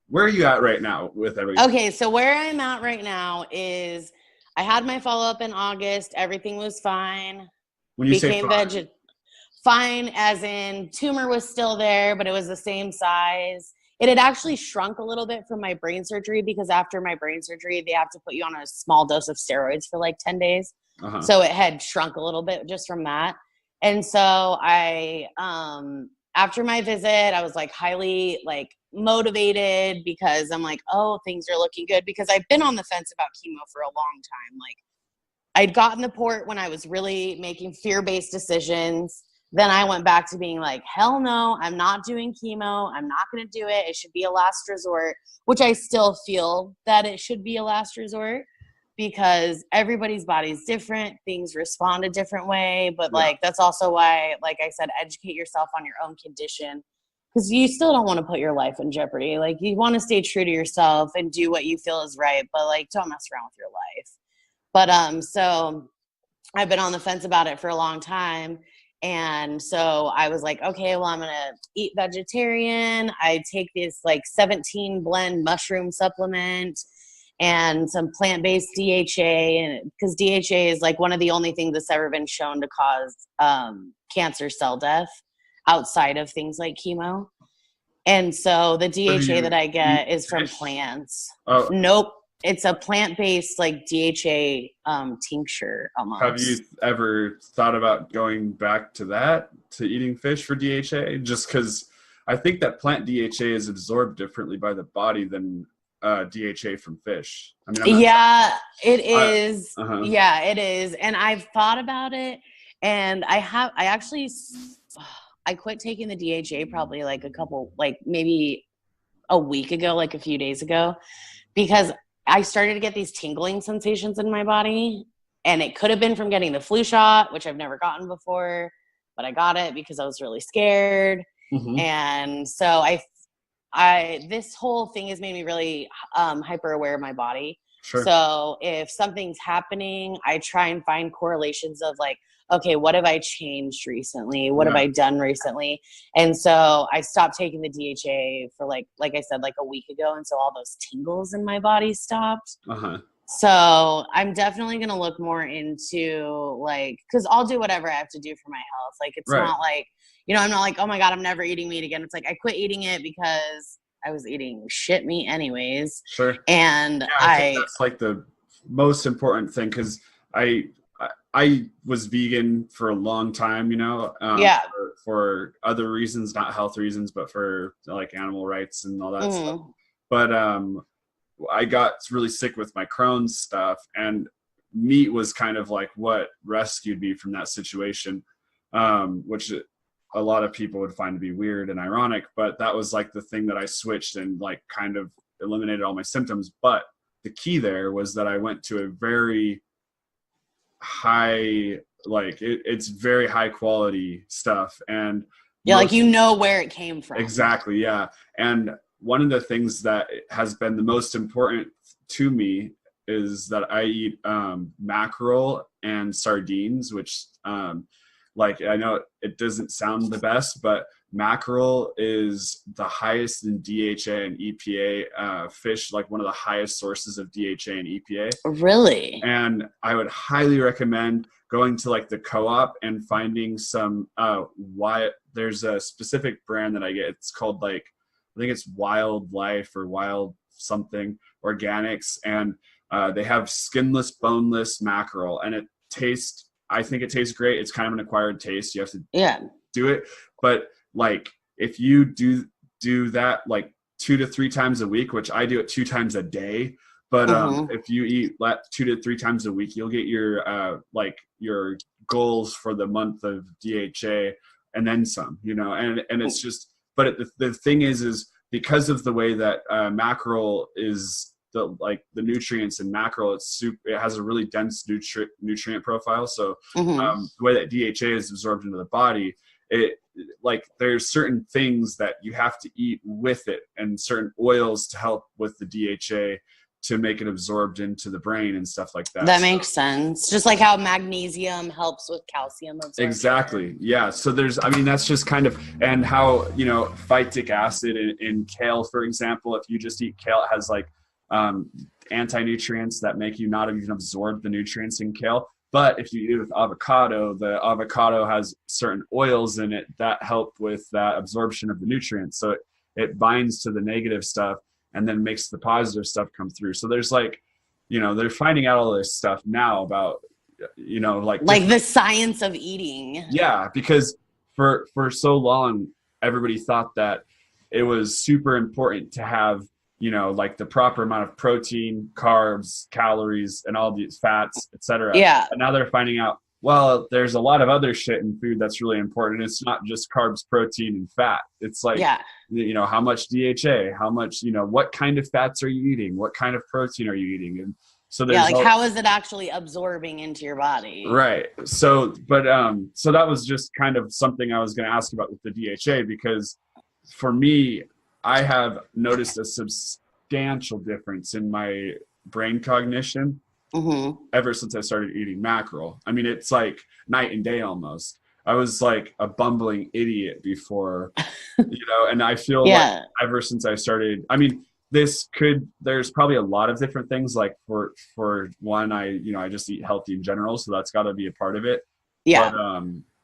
where are you at right now with everything? Okay, so where I'm at right now is I had my follow-up in August. Everything was fine. When you say Fine as in tumor was still there, but it was the same size. It had actually shrunk a little bit from my brain surgery because after my brain surgery, they have to put you on a small dose of steroids for like 10 days. So it had shrunk a little bit just from that. And so I, after my visit, I was like highly like motivated because I'm like, oh, things are looking good, because I've been on the fence about chemo for a long time. Like, I'd gotten the port when I was really making fear-based decisions. Then I went back to being like, hell no, I'm not doing chemo. I'm not going to do it. It should be a last resort, which I still feel that it should be a last resort because everybody's body's different. Things respond a different way. But like, that's also why, like I said, educate yourself on your own condition, because you still don't want to put your life in jeopardy. Like, you want to stay true to yourself and do what you feel is right, but like, don't mess around with your life. But so I've been on the fence about it for a long time. And so I was like, okay, well, I'm going to eat vegetarian. I take this like 17 blend mushroom supplement and some plant-based DHA. And because DHA is like one of the only things that's ever been shown to cause cancer cell death outside of things like chemo. And so the DHA that I get is from plants. Oh. Nope. It's a plant-based like DHA tincture almost. Have you ever thought about going back to that, to eating fish for DHA? Just because I think that plant DHA is absorbed differently by the body than DHA from fish. I mean, it is. Yeah, it is. And I've thought about it, and I quit taking the DHA probably like maybe a week ago, like a few days ago, because I started to get these tingling sensations in my body, and it could have been from getting the flu shot, which I've never gotten before, but I got it because I was really scared. And so this whole thing has made me really hyper aware of my body. Sure. So if something's happening, I try and find correlations of like, okay, what have I changed recently? What have I done recently? And so I stopped taking the DHA for like I said, like a week ago. And so all those tingles in my body stopped. So I'm definitely going to look more into like, cause I'll do whatever I have to do for my health. Like, it's not like, I'm not like, oh my God, I'm never eating meat again. It's like, I quit eating it because I was eating shit meat anyways. Sure. And I think that's like the most important thing. Cause I was vegan for a long time, for other reasons, not health reasons, but for like animal rights and all that stuff. But I got really sick with my Crohn's stuff, and meat was kind of like what rescued me from that situation, which a lot of people would find to be weird and ironic, but that was like the thing that I switched and like kind of eliminated all my symptoms. But the key there was that I went to a very high, like it's very high quality stuff, and like where it came from. Exactly. Yeah. And one of the things that has been the most important to me is that I eat mackerel and sardines, which like, I know it doesn't sound the best, but mackerel is the highest in DHA and EPA. Fish, like one of the highest sources of DHA and EPA. Really? And I would highly recommend going to like the co-op and finding some there's a specific brand that I get. It's called like, I think it's Wildlife or Wild something Organics, and they have skinless, boneless mackerel, and I think it tastes great. It's kind of an acquired taste. You have to do it. But like, if you do that like 2 to 3 times a week, which I do it 2 times a day, but if you eat 2 to 3 times a week, you'll get your like your goals for the month of DHA and then some, and it's just, but the thing is because of the way that mackerel is, the nutrients in mackerel, it has a really dense nutrient profile. So the way that DHA is absorbed into the body, there's certain things that you have to eat with it, and certain oils to help with the DHA to make it absorbed into the brain and stuff like that. That makes sense. Just like how magnesium helps with calcium absorption. Exactly. Yeah. So that's just kind of, and how, phytic acid in kale, for example, if you just eat kale, it has like anti-nutrients that make you not even absorb the nutrients in kale. But if you eat it with avocado, the avocado has certain oils in it that help with that absorption of the nutrients. So it binds to the negative stuff and then makes the positive stuff come through. So there's like, they're finding out all this stuff now about, like the science of eating. Yeah, because for so long, everybody thought that it was super important to have, like the proper amount of protein, carbs, calories, and all these fats, etc. Yeah. And now they're finding out, well, there's a lot of other shit in food that's really important. It's not just carbs, protein, and fat. It's like, how much DHA, how much, what kind of fats are you eating? What kind of protein are you eating? And so there's how is it actually absorbing into your body? Right. So, but so that was just kind of something I was going to ask about with the DHA, because for me, I have noticed a substantial difference in my brain cognition ever since I started eating mackerel. I mean, it's like night and day almost. I was like a bumbling idiot before, and I feel like ever since I started, I mean, there's probably a lot of different things. Like for one, I just eat healthy in general, so that's got to be a part of it. Yeah.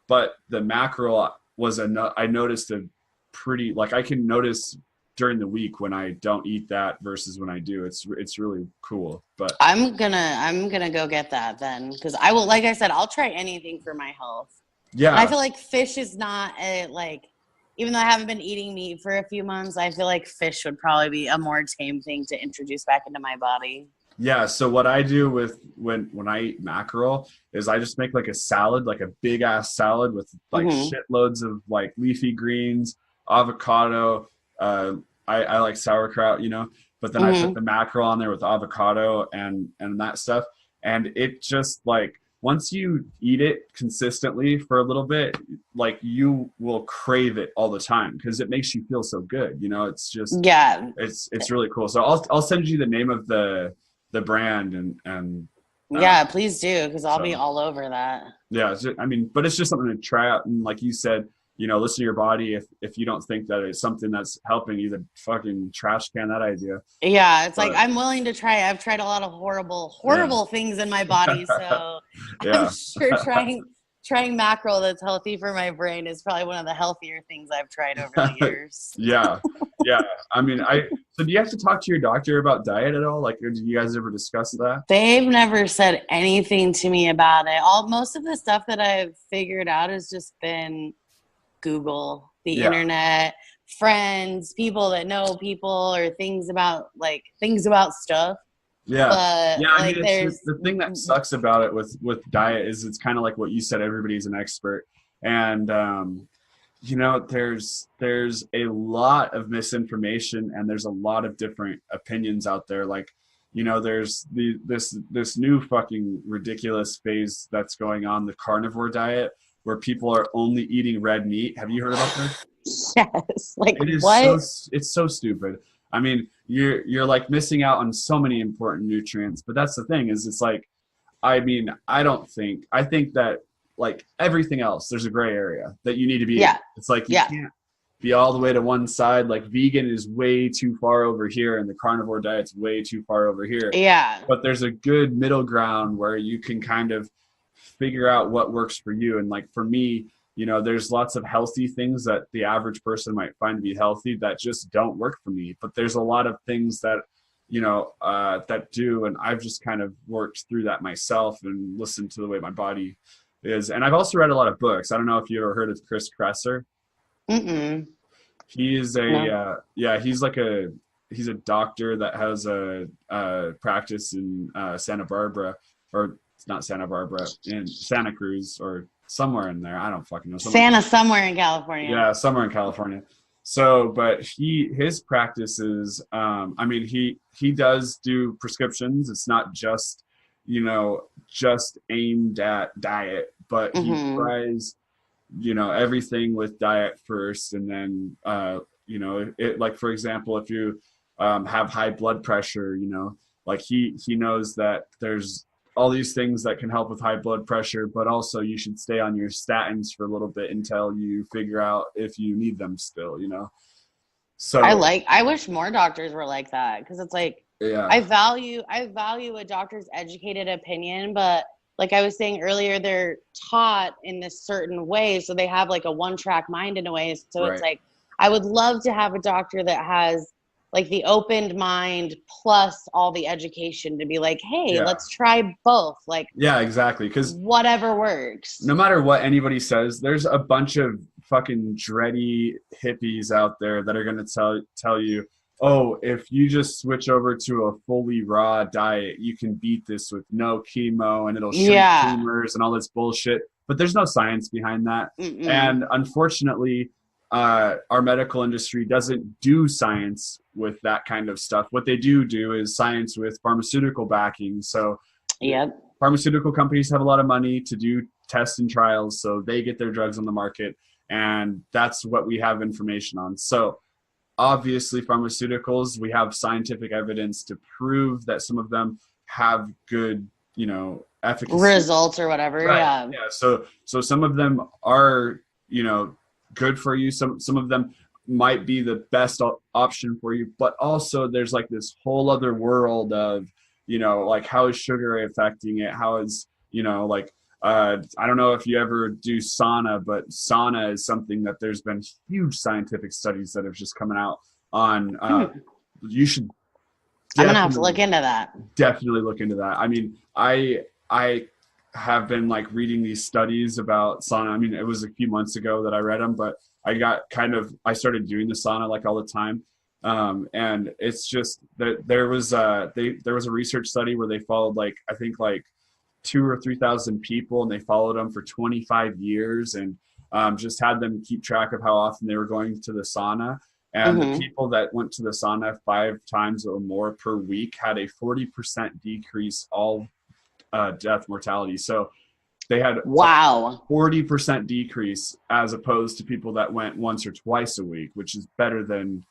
But the mackerel I noticed a pretty, like, I can notice during the week when I don't eat that versus when I do. It's really cool. But I'm gonna go get that then, because I will, like I said, I'll try anything for my health. Yeah. And I feel like fish is not even though I haven't been eating meat for a few months, I feel like fish would probably be a more tame thing to introduce back into my body. Yeah. So what I do with when I eat mackerel is I just make like a salad, like a big ass salad with like shitloads of like leafy greens, avocado. I like sauerkraut, but then I put the mackerel on there with avocado and that stuff. And it just like, once you eat it consistently for a little bit, like you will crave it all the time because it makes you feel so good. It's just, it's really cool. So I'll send you the name of the brand and please do. Cause I'll be all over that. Yeah. But it's just something to try out. And like you said, listen to your body. If you don't think that it's something that's helping you, then fucking trash can that idea. Yeah, it's like I'm willing to try. I've tried a lot of horrible things in my body, so I'm sure trying mackerel that's healthy for my brain is probably one of the healthier things I've tried over the years. Yeah. I mean, so do you have to talk to your doctor about diet at all? Like, did you guys ever discuss that? They've never said anything to me about it. Most of the stuff that I've figured out has just been Google, the internet, friends, people that know people, or things about stuff. Yeah. But, I mean, it's the thing that sucks about it with diet is it's kind of like what you said, everybody's an expert. And, there's a lot of misinformation and there's a lot of different opinions out there. Like, there's this new fucking ridiculous phase that's going on, the carnivore diet, where people are only eating red meat. Have you heard about this? Yes. Like, it is what? It's so stupid. I mean, you're like missing out on so many important nutrients. But that's the thing is, it's like, I mean, I think that like everything else, there's a gray area that you need to be in. It's like you can't be all the way to one side. Like vegan is way too far over here and the carnivore diet's way too far over here. Yeah. But there's a good middle ground where you can kind of figure out what works for you. And like for me, there's lots of healthy things that the average person might find to be healthy that just don't work for me. But there's a lot of things that, that do. And I've just kind of worked through that myself and listened to the way my body is. And I've also read a lot of books. I don't know if you ever heard of Chris Kresser. He is he's a doctor that has a practice in Santa Barbara, or it's not Santa Barbara, in Santa Cruz or somewhere in there. I don't fucking know. Somewhere in California. Yeah, somewhere in California. So, but his practice is, he does do prescriptions. It's not just, just aimed at diet, but he tries, everything with diet first. And then, like, for example, if you have high blood pressure, like he knows that there's all these things that can help with high blood pressure, but also you should stay on your statins for a little bit until you figure out if you need them still, So I wish more doctors were like that, because it's like, Yeah. I value a doctor's educated opinion, but like I was saying earlier, they're taught in this certain way, so they have like a one-track mind in a way. So it's Right. like I would love to have a doctor that has like the opened mind plus all the education to be like, hey, Yeah. let's try both. Like, Yeah, exactly. Because whatever works. no matter what anybody says, there's a bunch of fucking dready hippies out there that are going to tell you, oh, if you just switch over to a fully raw diet, you can beat this with no chemo and it'll shrink Yeah. tumors and all this bullshit. But there's no science behind that. Mm-mm. And unfortunately, our medical industry doesn't do science with that kind of stuff. What they do is science with pharmaceutical backing. So Yep. pharmaceutical companies have a lot of money to do tests and trials, so they get their drugs on the market, and that's what we have information on. So obviously pharmaceuticals, we have scientific evidence to prove that some of them have good, efficacy. Results or whatever. Right. Yeah. So some of them are, good for you. Some of them might be the best option for you, but also there's like this whole other world of, like how is sugar affecting it? How is, I don't know if you ever do sauna, but sauna is something that there's been huge scientific studies that have just coming out on. You should. I'm gonna have to look into that. Definitely look into that. I mean, I have been like reading these studies about sauna. I mean, it was a few months ago that I read them, but I started doing the sauna like all the time. And it's just that there was a research study where they followed I think 2,000 or 3,000 people, and they followed them for 25 years and just had them keep track of how often they were going to the sauna. And the people that went to the sauna 5 times or more per week had a 40% decrease all death mortality. So they had 40% decrease as opposed to people that went once or twice a week, which is better than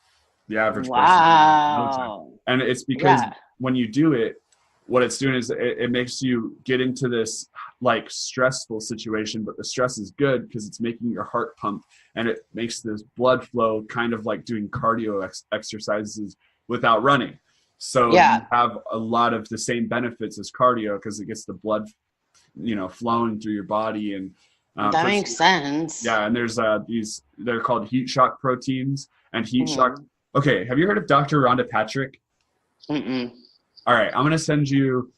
the average person. And it's because when you do it, what it's doing is it makes you get into this like stressful situation, but the stress is good because it's making your heart pump, and it makes this blood flow kind of like doing cardio exercises without running. So you have a lot of the same benefits as cardio because it gets the blood, flowing through your body. And that makes sense. Yeah. And there's they're called heat shock proteins and heat shock. Okay. Have you heard of Dr. Rhonda Patrick? Mm-mm. All right. I'm going to send you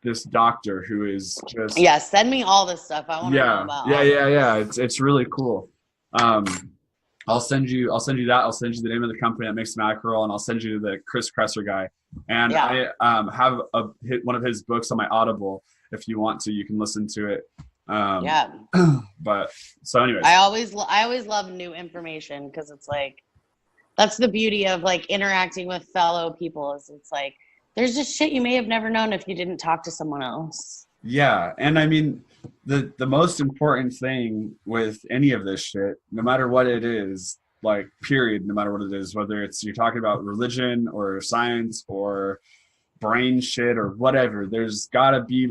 this doctor who is just. Yeah. Send me all this stuff. I want to know about. Yeah. It's really cool. I'll send you that. I'll send you the name of the company that makes mackerel, and I'll send you the Chris Kresser guy. And I have one of his books on my Audible. If you want to, you can listen to it. But so anyways, I always love new information because it's like that's the beauty of like interacting with fellow people. Is it's like there's just shit you may have never known if you didn't talk to someone else. Yeah, and I mean the most important thing with any of this shit, no matter what it is, like period, no matter what it is, whether it's you're talking about religion or science or brain shit or whatever, there's got to be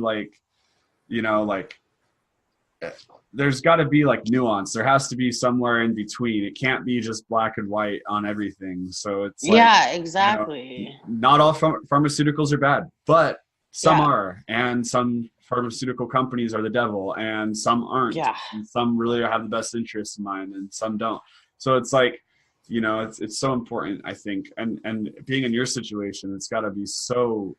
there's got to be like nuance. There has to be somewhere in between. It can't be just black and white on everything. So it's exactly. Not all pharmaceuticals are bad, but some are, and some pharmaceutical companies are the devil, and some aren't. Yeah. And some really have the best interests in mind, and some don't. So it's like, it's so important, I think. And being in your situation, it's got to be so,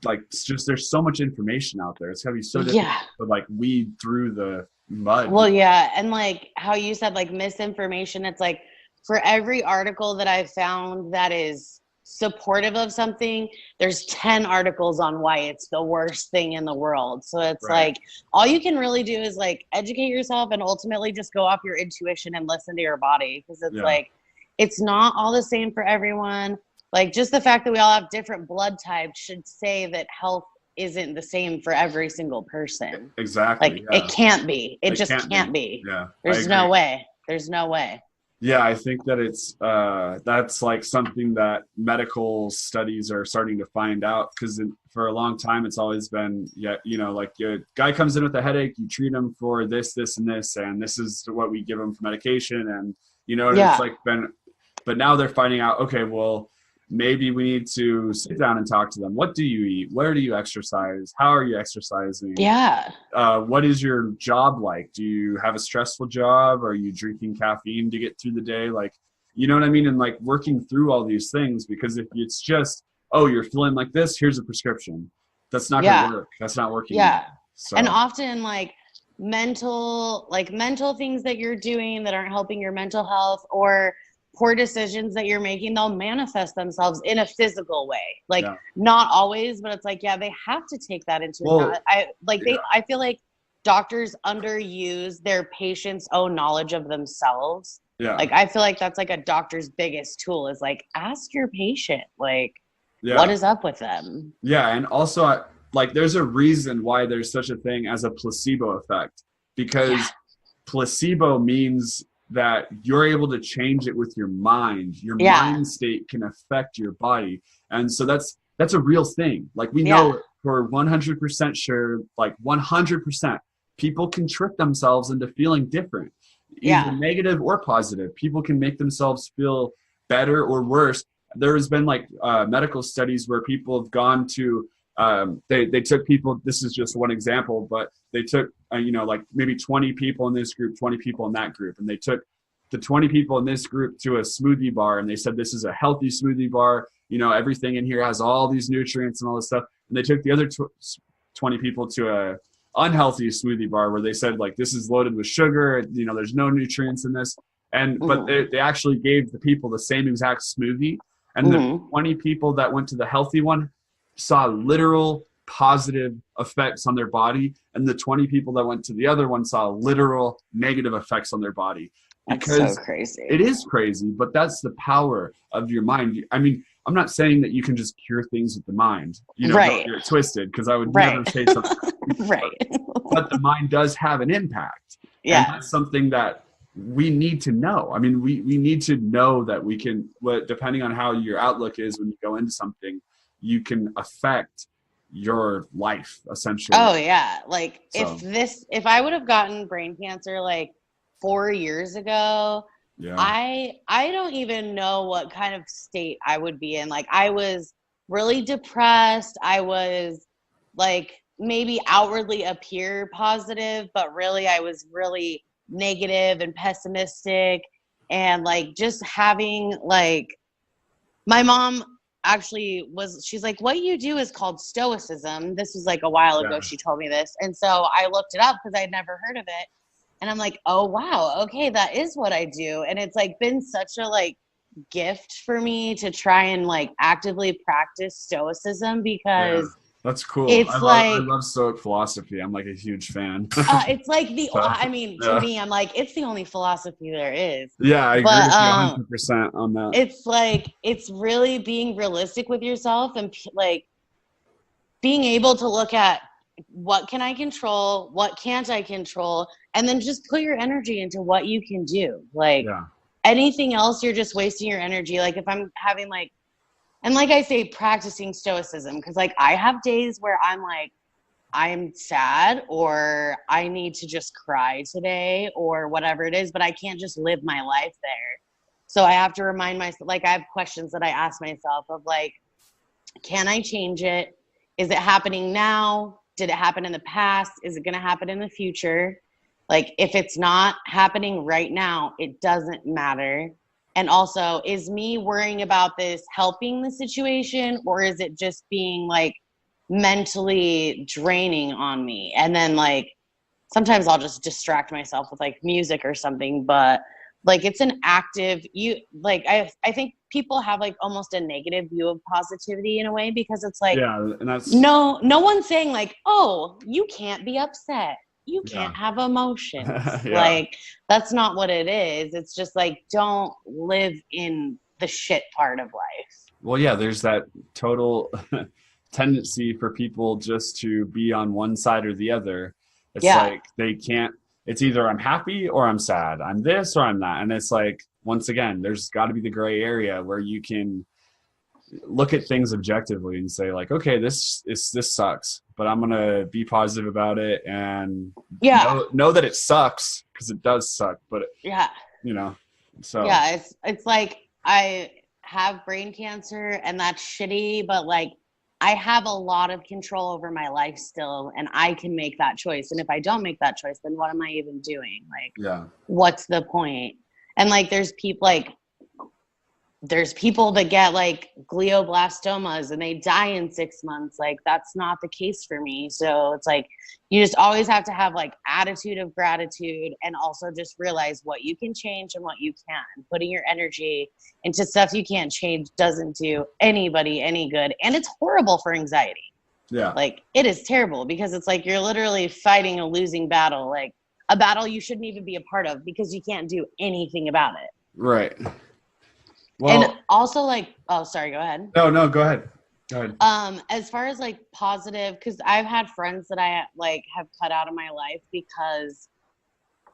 it's just there's so much information out there. It's got to be so difficult to weed through the mud. Well, yeah, and like how you said, like misinformation. It's like for every article that I found that is supportive of something, there's 10 articles on why it's the worst thing in the world. So it's like all you can really do is like educate yourself and ultimately just go off your intuition and listen to your body, because it's like it's not all the same for everyone. Like just the fact that we all have different blood types should say that health isn't the same for every single person. Exactly. It can't be. It just can't be. Yeah. There's no way. There's no way. Yeah, I think that it's that's like something that medical studies are starting to find out, because for a long time it's always been like a guy comes in with a headache, you treat him for this, and this, and this is what we give him for medication, and it's like been, but now they're finding out, okay, well, maybe we need to sit down and talk to them. What do you eat? Where do you exercise? How are you exercising? Yeah. What is your job like? Do you have a stressful job? Are you drinking caffeine to get through the day? Like, you know what I mean? And like working through all these things, because if it's just, oh, you're feeling like this, here's a prescription. That's not going to work. That's not working. Yeah. So. And often like mental things that you're doing that aren't helping your mental health, or poor decisions that you're making, they'll manifest themselves in a physical way. Like not always, but it's like, they have to take that into account. I feel like doctors underuse their patients' own knowledge of themselves. Yeah. Like, I feel like that's like a doctor's biggest tool is like, ask your patient, like, what is up with them? Yeah. And also like, there's a reason why there's such a thing as a placebo effect, because placebo means that you're able to change it with your mind. Your mind state can affect your body. And so that's a real thing. Like we know for 100% sure, like 100%, people can trick themselves into feeling different, either negative or positive. People can make themselves feel better or worse. There has been like medical studies where people have gone to, they took people, this is just one example, but they took, like maybe 20 people in this group, 20 people in that group. And they took the 20 people in this group to a smoothie bar, and they said, this is a healthy smoothie bar. Everything in here has all these nutrients and all this stuff. And they took the other 20 people to a unhealthy smoothie bar where they said, like, this is loaded with sugar. There's no nutrients in this. And, but they actually gave the people the same exact smoothie. And the 20 people that went to the healthy one saw literal positive effects on their body. And the 20 people that went to the other one saw literal negative effects on their body. Because that's so crazy. It is crazy, but that's the power of your mind. I mean, I'm not saying that you can just cure things with the mind. Don't get it twisted, because I would never say something. But the mind does have an impact. Yeah. And that's something that we need to know. I mean, we need to know that we can, depending on how your outlook is when you go into something, you can affect your life essentially. Oh yeah. Like if I would have gotten brain cancer like 4 years ago, I don't even know what kind of state I would be in. Like, I was really depressed. I was like, maybe outwardly appear positive, but really I was really negative and pessimistic. And like, just having like, my mom actually she's like, what you do is called stoicism. This was like a while ago. She told me this. And so I looked it up because I'd never heard of it. And I'm like, oh, wow. Okay. That is what I do. And it's like been such a like gift for me to try and like actively practice stoicism, because that's cool. I love Stoic philosophy. I'm like a huge fan. It's like to me, I'm like, it's the only philosophy there is. Yeah, I agree with you 100% on that. It's like, it's really being realistic with yourself and like being able to look at what can I control, what can't I control, and then just put your energy into what you can do. Like anything else, you're just wasting your energy. Like if I'm having like, and like I say, practicing stoicism, because like I have days where I'm like, I'm sad, or I need to just cry today, or whatever it is, but I can't just live my life there. So I have to remind myself, like I have questions that I ask myself of like, can I change it? Is it happening now? Did it happen in the past? Is it going to happen in the future? Like, if it's not happening right now, it doesn't matter. And also, is me worrying about this helping the situation, or is it just being like mentally draining on me? And then like, sometimes I'll just distract myself with like music or something, but like it's an active, I think people have like almost a negative view of positivity in a way, because it's like, and that's no one's saying like, oh, you can't be upset, you can't have emotions. Like, that's not what it is. It's just like, don't live in the shit part of life. Well, there's that total tendency for people just to be on one side or the other. It's like they can't, it's either I'm happy or I'm sad, I'm this or I'm that. And it's like, once again, there's got to be the gray area where you can look at things objectively and say like, okay, this sucks, but I'm going to be positive about it and know that it sucks, because it does suck, but so it's like, I have brain cancer, and that's shitty, but like I have a lot of control over my life still, and I can make that choice. And if I don't make that choice, then what am I even doing? Like, what's the point? And like, there's people that get like glioblastomas and they die in 6 months. Like, that's not the case for me. So it's like, you just always have to have like attitude of gratitude, and also just realize what you can change and what you can't. Putting your energy into stuff you can't change doesn't do anybody any good. And it's horrible for anxiety. Yeah. Like, it is terrible, because it's like, you're literally fighting a losing battle, like a battle you shouldn't even be a part of, because you can't do anything about it. Right. Well, and also like, oh, sorry, go ahead. No, go ahead. As far as like positive, because I've had friends that I like have cut out of my life because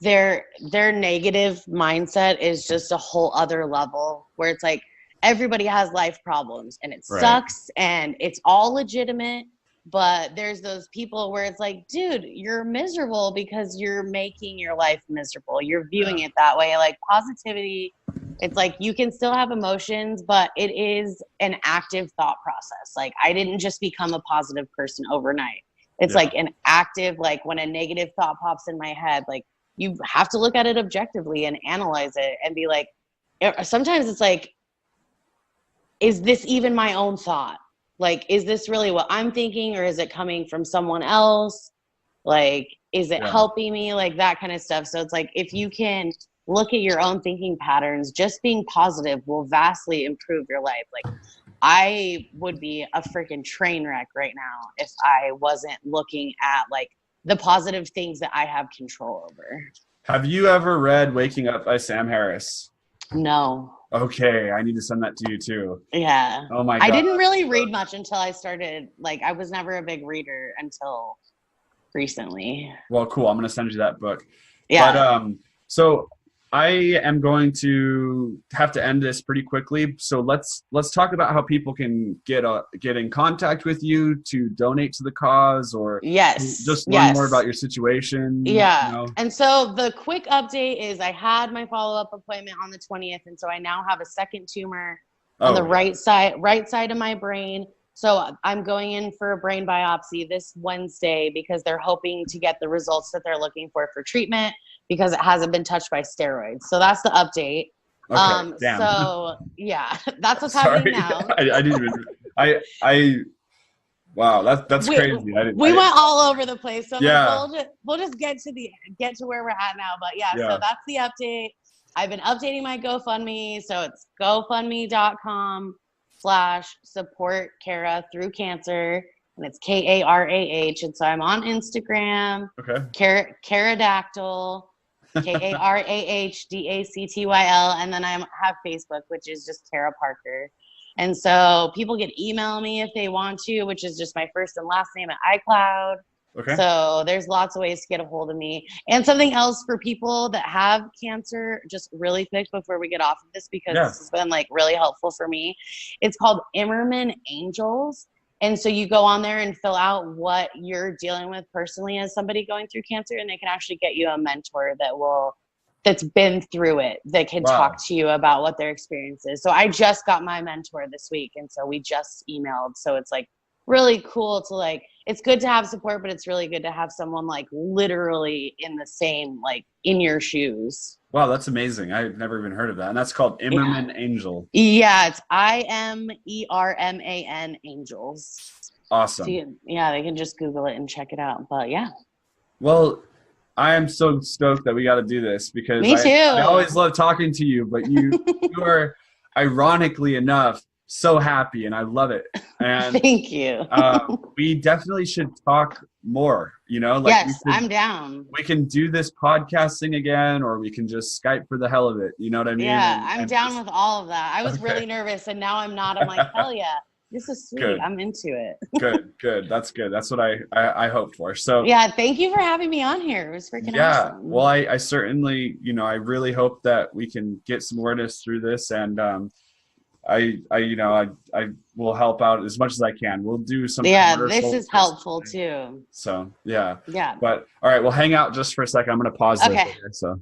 their negative mindset is just a whole other level, where it's like, everybody has life problems and it sucks and it's all legitimate. But there's those people where it's like, dude, you're miserable because you're making your life miserable. You're viewing it that way. Like, positivity, it's like, you can still have emotions, but it is an active thought process. Like, I didn't just become a positive person overnight. It's like an active, like when a negative thought pops in my head, like you have to look at it objectively and analyze it and be like, sometimes it's like, is this even my own thought? Like, is this really what I'm thinking, or is it coming from someone else? Like, is it helping me? Like, that kind of stuff. So it's like, if you can look at your own thinking patterns, just being positive will vastly improve your life. Like, I would be a freaking train wreck right now if I wasn't looking at like the positive things that I have control over. Have you ever read Waking Up by Sam Harris? No. Okay, I need to send that to you too. Yeah. Oh my God. I didn't really read much until I started, like, I was never a big reader until recently. Well, cool. I'm going to send you that book. Yeah. But so I am going to have to end this pretty quickly. So let's talk about how people can get in contact with you to donate to the cause, or just learn more about your situation. Yeah. You know? And so the quick update is I had my follow-up appointment on the 20th. And so I now have a second tumor on the right side of my brain. So I'm going in for a brain biopsy this Wednesday, because they're hoping to get the results that they're looking for treatment, because it hasn't been touched by steroids. So that's the update. Okay, damn. So yeah, that's what's happening now. I didn't even, wow, that's crazy. We went all over the place. So we'll just get to where we're at now. But so that's the update. I've been updating my GoFundMe. So it's gofundme.com/support Karah through cancer. And it's Karah. And so I'm on Instagram. Okay. Karadactyl. KarahDactyl. And then I have Facebook, which is just Karah Parker. And so people can email me if they want to, which is just my first and last name at iCloud. Okay. So there's lots of ways to get a hold of me. And something else for people that have cancer, just really quick before we get off of this, because this has been like really helpful for me. It's called Immerman Angels. And so you go on there and fill out what you're dealing with personally as somebody going through cancer, and they can actually get you a mentor that's been through it, that can talk to you about what their experience is. So I just got my mentor this week, and so we just emailed. So it's like really cool to like, it's good to have support, but it's really good to have someone like literally in the same, like in your shoes. Wow, that's amazing. I've never even heard of that. And that's called Immerman Angel. Yeah, it's IMERMAN Angels. Awesome. So they can just Google it and check it out. But yeah. Well, I am so stoked that we got to do this, because Me too. I always love talking to you, but you are, ironically enough, so happy, and I love it. And thank you. We definitely should talk more, like yes, I'm down. We can do this podcasting again, or we can just Skype for the hell of it. You know what I mean? Yeah, I'm down with all of that. I was really nervous, and now I'm not. I'm like, hell yeah, this is sweet. Good. I'm into it. Good. That's good. That's what I hoped for. So yeah, thank you for having me on here. It was freaking awesome. Well, I certainly, I really hope that we can get some awareness through this, and I will help out as much as I can. We'll do some. Yeah, this is helpful too. So yeah. Yeah. But all right, we'll hang out just for a second. I'm going to pause this. Okay. So.